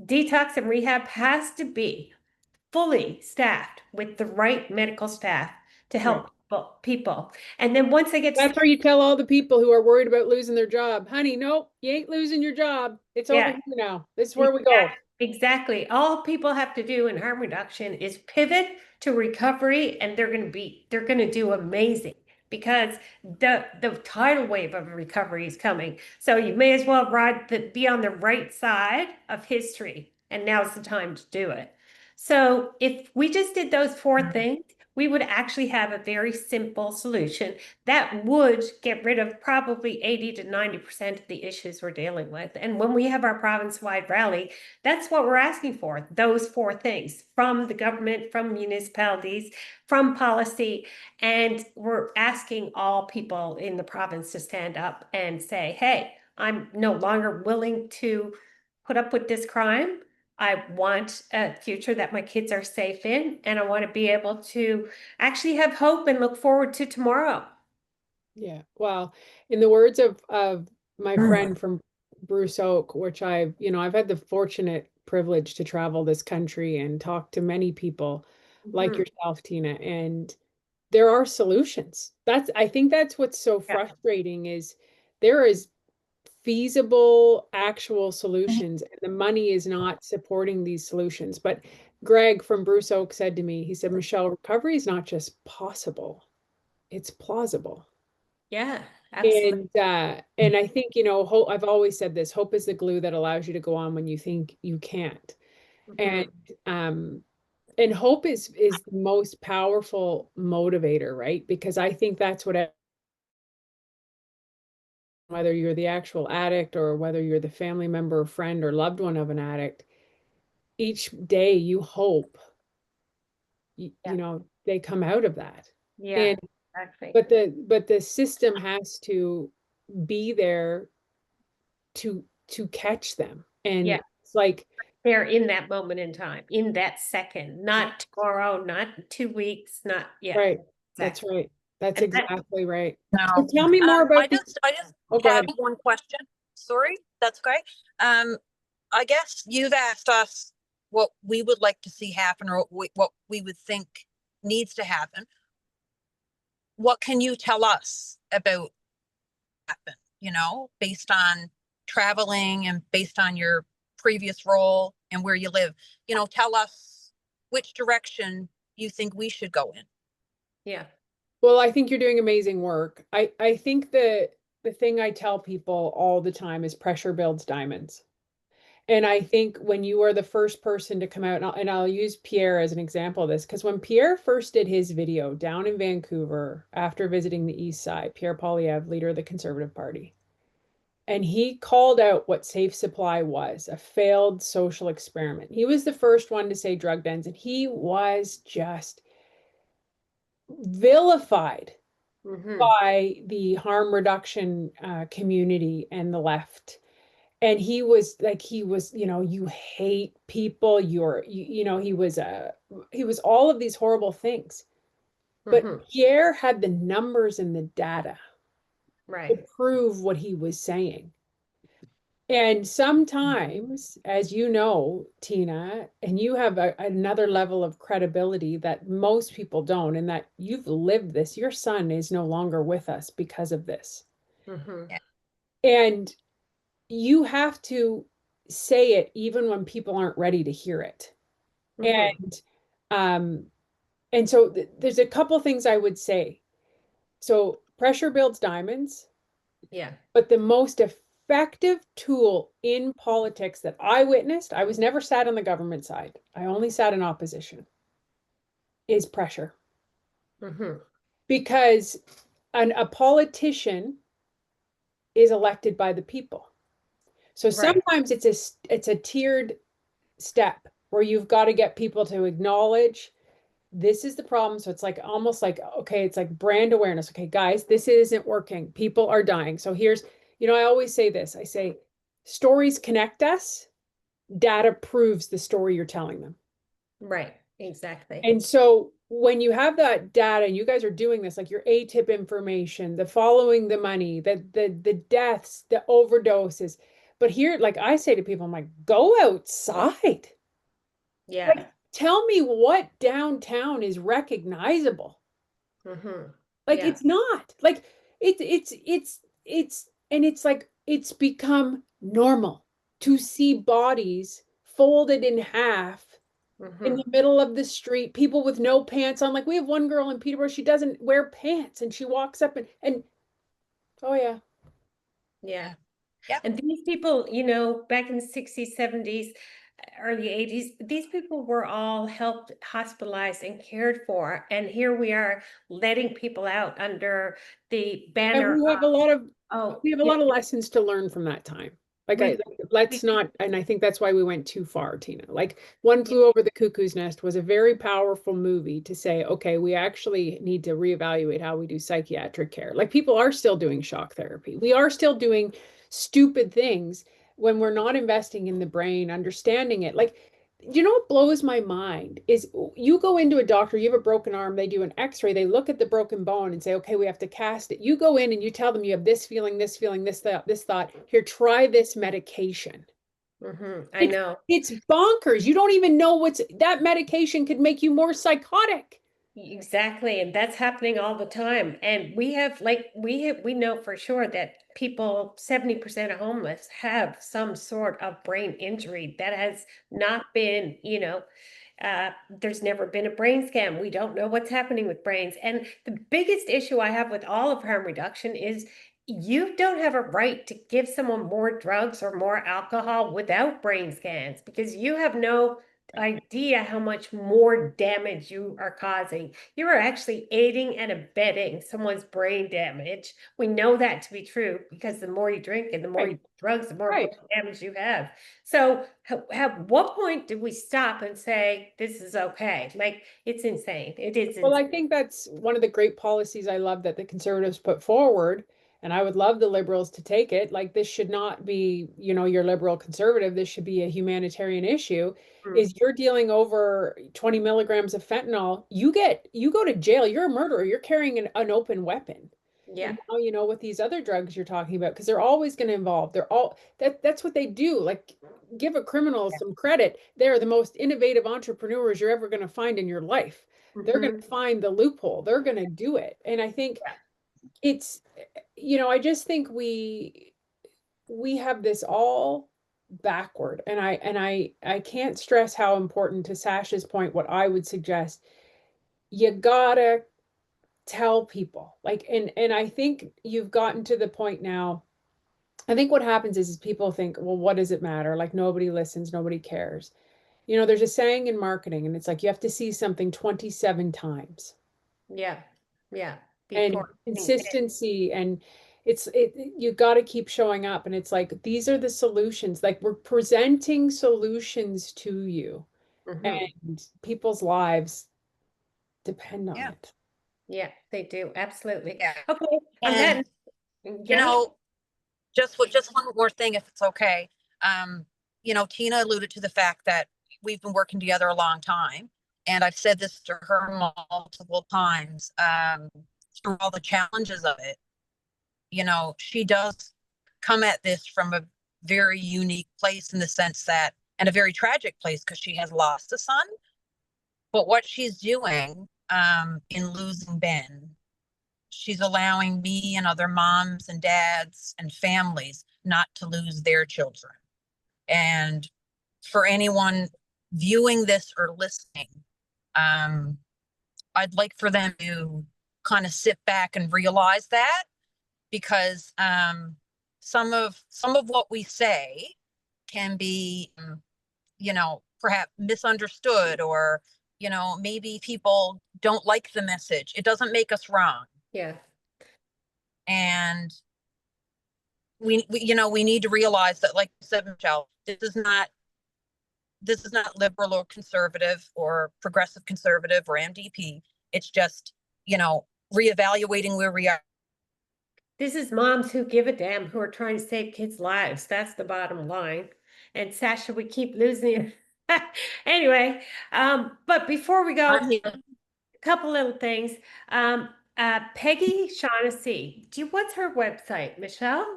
detox and rehab has to be fully staffed with the right medical staff to help people. And then once they get That's where you tell all the people who are worried about losing their job, honey, nope, you ain't losing your job. It's over yeah, here now. This is where we go. exactly. All people have to do in harm reduction is pivot to recovery, and they're going to do amazing because the tidal wave of recovery is coming. So you may as well be on the right side of history, and now's the time to do it. So if we just did those four things, we would actually have a very simple solution that would get rid of probably 80 to 90% of the issues we're dealing with. And when we have our province-wide rally, that's what we're asking for, those four things from the government, from municipalities, from policy. And we're asking all people in the province to stand up and say, hey, I'm no longer willing to put up with this crime. I want a future that my kids are safe in, and I want to be able to actually have hope and look forward to tomorrow. Yeah. Well, in the words of my friend from Bruce Oak, which I've had the fortunate privilege to travel this country and talk to many people like Mhm. yourself, Tina, and there are solutions. I think that's what's so Yeah. frustrating is there is feasible actual solutions and the money is not supporting these solutions. But Greg from Bruce Oak said to me, he said, Michelle, recovery is not just possible, it's plausible. Yeah, absolutely. And I think, hope, I've always said this, hope is the glue that allows you to go on when you think you can't. And Mhm. um and hope is the most powerful motivator, right? Because I think that's what, whether you're the actual addict or whether you're the family member, friend, or loved one of an addict, each day you hope Yeah. they come out of that. Yeah, And exactly. but the system has to be there to catch them. And Yeah, it's like, they're in that moment in time, in that second, not tomorrow, not 2 weeks, not, yeah, right, that's exactly. right. That's And that, exactly right. So No. tell me more I about the, just I just oh, go have ahead. one question. Sorry, that's great. I guess you've asked us what we would like to see happen or what we would think needs to happen. What can you tell us about happen, based on traveling and based on your previous role and where you live? Tell us which direction you think we should go in. yeah, Well, I think you're doing amazing work. I think the thing I tell people all the time is pressure builds diamonds. And I think when you are the first person to come out, and I'll use Pierre as an example of this, because when Pierre first did his video down in Vancouver after visiting the East Side, Pierre Poilievre, leader of the Conservative Party, and he called out what safe supply was, a failed social experiment. He was the first one to say drug dens, and he was just vilified by the harm reduction community and the left. And he was like, you hate people, he was all of these horrible things. But Pierre had the numbers and the data to Right. prove what he was saying. And sometimes, as you know, Tina, and you have another level of credibility that most people don't, and that you've lived this, your son is no longer with us because of this. Yeah. And you have to say it even when people aren't ready to hear it. And um, and so there's a couple things I would say. So pressure builds diamonds. Yeah. But the most effective tool in politics that I witnessed, I was never sat on the government side. I only sat in opposition, is pressure. Because a politician is elected by the people. So sometimes it's a tiered step where you've got to get people to acknowledge this is the problem. So it's like almost like, okay, it's like brand awareness. Okay, guys, this isn't working. People are dying. So here's, I always say this. I say stories connect us. Data proves the story you're telling them. Right. Exactly. And so when you have that data and you guys are doing this, like your ATIP information, the following the money, the deaths, the overdoses. But here, like I say to people, I'm like, go outside. Yeah. Like, tell me what downtown is recognizable. Like Yeah. it's not. Like and it's like it's become normal to see bodies folded in half in the middle of the street, people with no pants on. Like we have one girl in Peterborough, she doesn't wear pants and she walks up and oh yeah. Yeah. Yep. And these people, back in the 60s, 70s, early 80s, these people were all helped, hospitalized, and cared for. And here we are letting people out under the And banner we have a lot of oh, we have a yeah, lot of lessons to learn from that time. Like we, let's we, not, and I think that's why we went too far, Tina. Like One Flew Over the Cuckoo's Nest was a very powerful movie to say, okay, we actually need to reevaluate how we do psychiatric care. Like people are still doing shock therapy. We are still doing stupid things when we're not investing in the brain, understanding it. Like, you know what blows my mind is you go into a doctor, you have a broken arm, they do an x-ray, they look at the broken bone and say, okay, we have to cast it. You go in and you tell them you have this feeling, this thought. Here, try this medication. I know. It's bonkers. You don't even know that medication could make you more psychotic. Exactly. And that's happening all the time. And we know for sure that people, 70% of homeless have some sort of brain injury that has not been, there's never been a brain scan. We don't know what's happening with brains. And the biggest issue I have with all of harm reduction is you don't have a right to give someone more drugs or more alcohol without brain scans because you have no idea how much more damage you are causing. You are actually aiding and abetting someone's brain damage. We know that to be true because the more you drink and the more you drugs, the more brain damage you have. So at what point did we stop and say, this is okay? Like, it's insane. It is Well, insane. I think that's one of the great policies I love that the conservatives put forward. And I would love the liberals to take it. Like this should not be, your liberal conservative. This should be a humanitarian issue. Is you're dealing over 20 milligrams of fentanyl, you go to jail. You're a murderer. You're carrying an open weapon. Yeah. And now, with these other drugs you're talking about, because they're always going to involve, that's what they do. Like give a criminal some credit. They're the most innovative entrepreneurs you're ever going to find in your life. They're going to find the loophole. They're going to do it. And I think it's, I just think we have this all backward. And I can't stress how important, to Sacha's point, what I would suggest, you gotta tell people. Like, and I think you've gotten to the point now. I think what happens is people think, well, what does it matter? Like nobody listens, nobody cares. There's a saying in marketing, and it's like you have to see something 27 times. Yeah. Yeah. And Before. consistency, and you got to keep showing up, and it's like these are the solutions. Like we're presenting solutions to you, Mhm. and people's lives depend on Yeah. it. Yeah, they do. Absolutely. Yeah. Okay. On And, that, yeah. just one more thing, if it's okay. Um, Tina alluded to the fact that we've been working together a long time. And I've said this to her multiple times, through all the challenges of it. She does come at this from a very unique place in the sense that, and a very tragic place because she has lost a son. But what she's doing, in losing Ben, she's allowing me and other moms and dads and families not to lose their children. And for anyone viewing this or listening, um, I'd like for them to kind of sit back and realize that, because some of what we say can be, perhaps misunderstood, or maybe people don't like the message. It doesn't make us wrong, Yeah. and we need to realize that, like I said, Michelle, this is not liberal or conservative or progressive conservative or MDP. It's just, reevaluating where we are. This is moms who give a damn, who are trying to save kids' lives. That's the bottom line. And Sasha, we keep losing you. Anyway, but before we go, I'm here. a couple little things. Peggy Shaughnessy, what's her website, Michelle?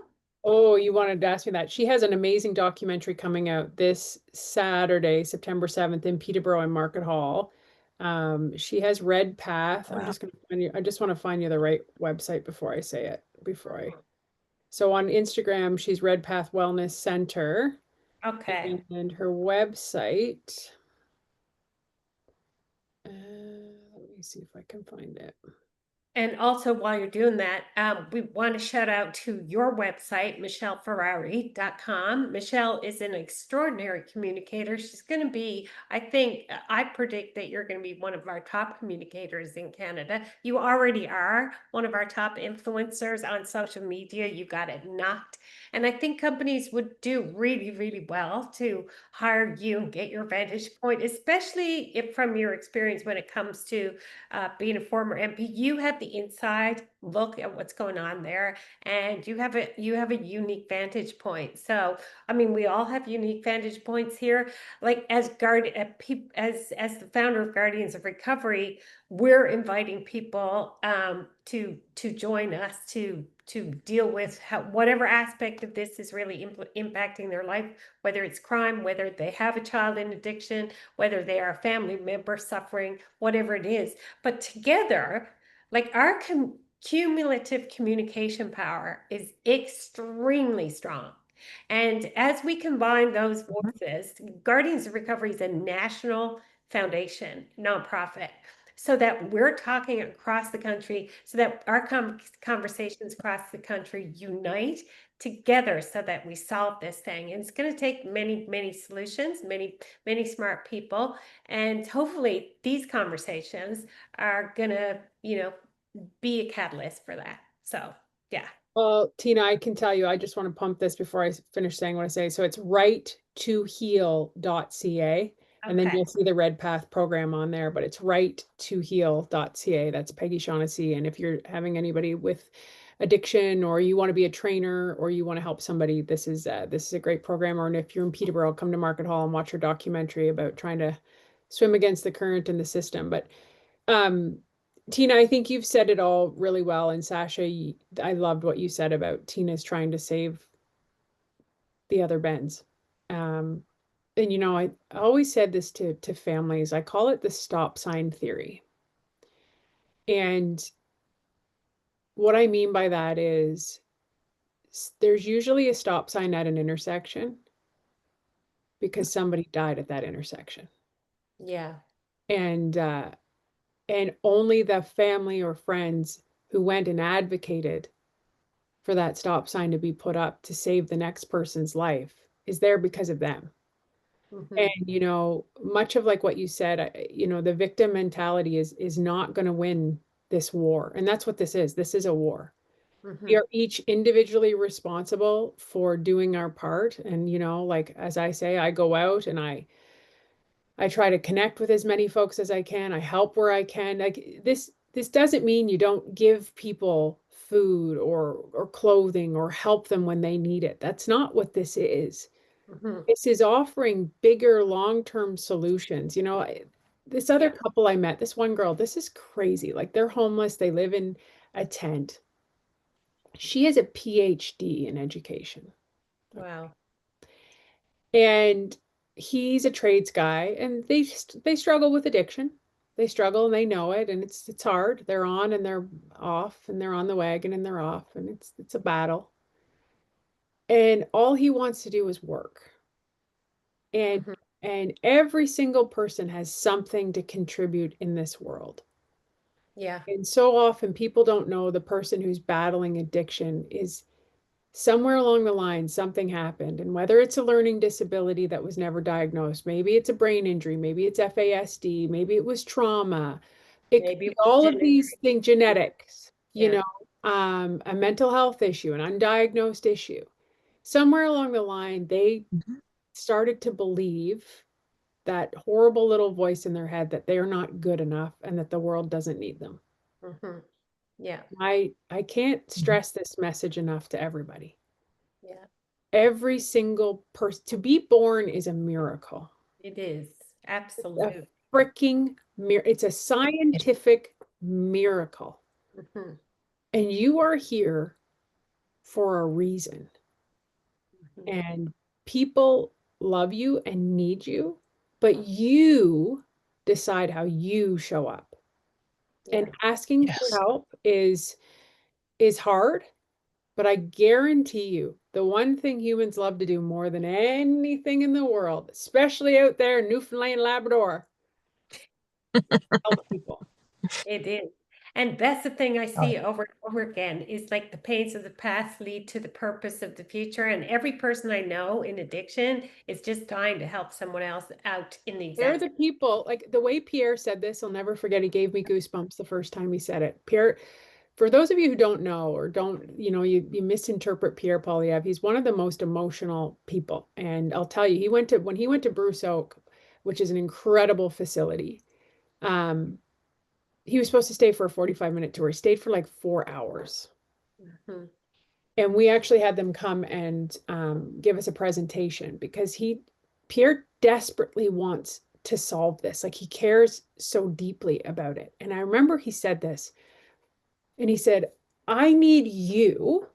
Oh, you wanted to ask me that. She has an amazing documentary coming out this Saturday, September 7th in Peterborough and Market Hall. She has Red Path. I'm Wow. just going to find you. I just want to find you the right website before I say it. So on Instagram, she's Red Path Wellness Center, Okay. and her website. Let me see if I can find it. And also, while you're doing that, we want to shout out to your website, michelleferrari.com. Michelle is an extraordinary communicator. She's going to be, I predict that you're going to be one of our top communicators in Canada. You already are one of our top influencers on social media. You got it knocked. And I think companies would do really, really well to hire you and get your vantage point, especially if from your experience when it comes to being a former MP, you have the inside look at what's going on there, and you have a unique vantage point. So, I mean, we all have unique vantage points here. Like as the founder of Guardians of Recovery, we're inviting people to join us to deal with whatever aspect of this is really impacting their life, whether it's crime, whether they have a child in addiction, whether they are a family member suffering, whatever it is. But together, like our cumulative communication power is extremely strong. And as we combine those voices, Guardians of Recovery is a national foundation, nonprofit, so that we're talking across the country, so that our conversations across the country unite together so that we solve this thing. And it's going to take many, many solutions, many, many smart people. And hopefully these conversations are going to, be a catalyst for that. So, yeah. Well, Tina, I can tell you, I just want to pump this before I finish saying what I say. So it's right2heal.ca, and then Okay. you'll see the Red Path program on there, but it's right2heal.ca. That's Peggy Shaughnessy. And if you're having anybody with addiction, or you want to be a trainer, or you want to help somebody, this is a great program. Or if you're in Peterborough, come to Market Hall and watch her documentary about trying to swim against the current in the system. But um, Tina, I think you've said it all really well. And Sasha, I loved what you said about Tina's trying to save the other Bens. Um, and I always said this to families. I call it the stop sign theory. And what I mean by that is there's usually a stop sign at an intersection because somebody died at that intersection. Yeah. And only the family or friends who went and advocated for that stop sign to be put up to save the next person's life is there because of them. And Mhm. much of like what you said, the victim mentality is not going to win this war. And that's what this is. This is a war. We Mhm. are each individually responsible for doing our part. And, you know, like as I say, I go out and I try to connect with as many folks as I can. I help where I can. Like this doesn't mean you don't give people food or clothing or help them when they need it. That's not what this is. Mhm. This is offering bigger long-term solutions. You know, this other Yeah. couple I met, this one girl, this is crazy. Like they're homeless, they live in a tent. She has a PhD in education. Wow. And he's a trades guy and they struggle with addiction. They struggle and they know it and it's hard. They're on and they're off and they're on the wagon and they're off and it's a battle. And all he wants to do is work. And Mhm. and every single person has something to contribute in this world. Yeah. And so often people don't know the person who's battling addiction is somewhere along the line, something happened. And whether it's a learning disability that was never diagnosed, maybe it's a brain injury, maybe it's FASD, maybe it was trauma. It could Maybe be it was all of genetic. these things, genetics, you Yeah. know, a mental health issue, an undiagnosed issue. Somewhere along the line, they Mhm. started to believe that horrible little voice in their head that they're not good enough and that the world doesn't need them. Mhm. Yeah. I can't Mhm. stress this message enough to everybody. Yeah. Every single person to be born is a miracle. It is. A Absolute. freaking miracle. It's a scientific miracle. Mhm. And you are here for a reason. Mhm. And people love you and need you, but you decide how you show up. And Yeah. asking for Yes. help is hard, but I guarantee you, the one thing humans love to do more than anything in the world, especially out there in Newfoundland, Labrador, help people. It is. And that's the thing I Oh, see over and over again is like the pains of the past lead to the purpose of the future. And every person I know in addiction is just dying to help someone else out in the They're exact. the people, like the way Pierre said this, I'll never forget. He gave me goosebumps the first time he said it. Pierre, for those of you who don't know or don't, you know, you misinterpret Pierre Polyev, he's one of the most emotional people. And I'll tell you, when he went to Bruce Oak, which is an incredible facility, um, he was supposed to stay for a 45-minute tour. He stayed for like 4 hours. Mhm. And we actually had them come and give us a presentation because Pierre desperately wants to solve this. Like he cares so deeply about it. And I remember he said this, and he said, "I need you,"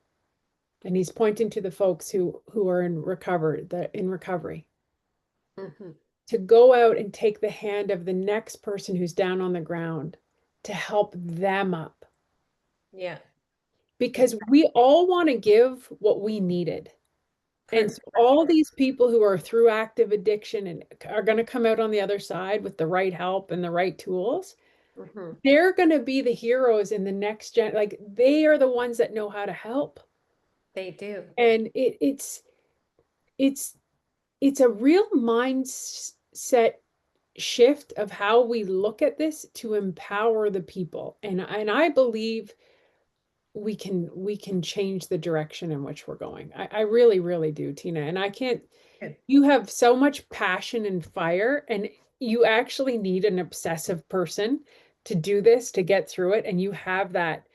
and he's pointing to the folks who are in recovery, Mhm. to go out and take the hand of the next person who's down on the ground to help them up. Yeah. Because we all want to give what we needed. And so For all sure. these people who are through active addiction and are going to come out on the other side with the right help and the right tools, Mhm. they're going to be the heroes in the next gen. Like they are the ones that know how to help. They do. And it's it's a real mindset shift of how we look at this to empower the people. And I believe we can change the direction in which we're going. I really, really do, Tina. And I can't Good. you have so much passion and fire, and you actually need an obsessive person to do this, to get through it. And you have that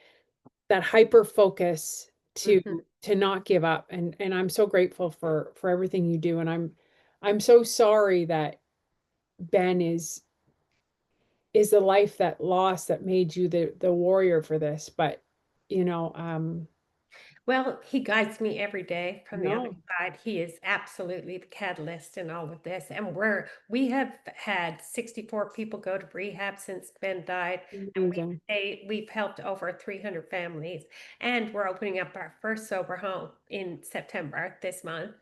hyper focus Mhm. to not give up. And I'm so grateful for everything you do. And I'm so sorry that Ben is the life that lost that made you the warrior for this. But you know, Well, he guides me every day from the other no, side. He is absolutely the catalyst in all of this. And we have had 64 people go to rehab since Ben died. And amazing. we've helped over 300 families. And we're opening up our first sober home in September this month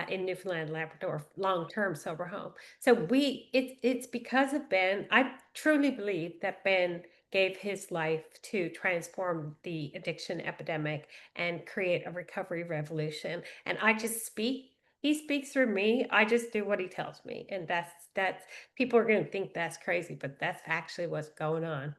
in Newfoundland, Labrador, long-term sober home. So it's because of Ben. I truly believe that Ben gave his life to transform the addiction epidemic and create a recovery revolution. And he speaks through me. I just do what he tells me. And that's people are going to think that's crazy, but that's actually what's going on.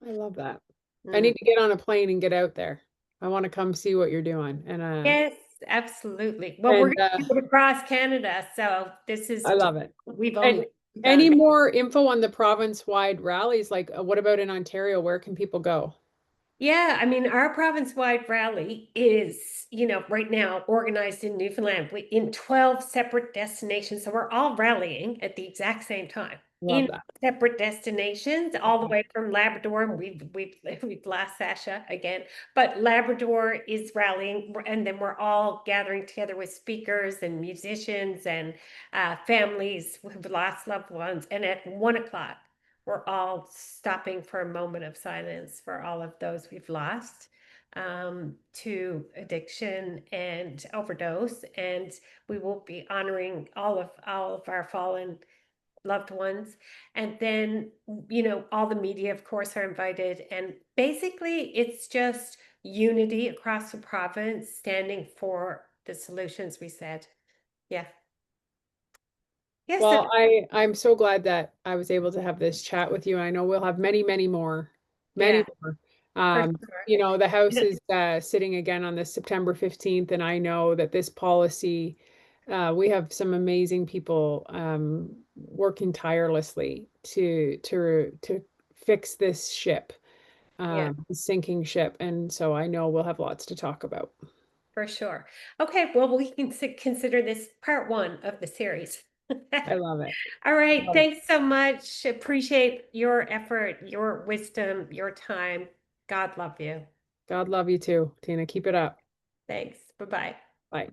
I love that. I Mm. need to get on a plane and get out there. I want to come see what you're doing. And Yes, absolutely. Well, we're and going to do it across Canada, so this is I love it. we've And only any begun. more info on the province-wide rallies? Like, what about in Ontario? Where can people go? Yeah, I mean, our province-wide rally is, right now organized in Newfoundland in 12 separate destinations. So we're all rallying at the exact same time Love in that. separate destinations, all the Okay. way from Labrador. And we've lost Sacha again, but Labrador is rallying, and then we're all gathering together with speakers and musicians and families who've lost loved ones. And at 1 o'clock, we're all stopping for a moment of silence for all of those we've lost to addiction and overdose, and we will be honoring all of our fallen loved ones. And then, all the media, of course, are invited, and basically it's just unity across the province standing for the solutions we said. Yeah. Yes, Well, I'm so glad that I was able to have this chat with you. I know we'll have many, many more, yeah, many more. for You know, the House sure. is sitting again on this September 15th, and I know that this policy, we have some amazing people working tirelessly to fix this ship, Yeah, sinking ship, and so I know we'll have lots to talk about. for sure. Okay, well, we can consider this part one of the series. I love it. All right, Love it. thanks so much. Appreciate your effort, your wisdom, your time. God love you. God love you too, Tina. Keep it up. Thanks. Bye-bye. Bye.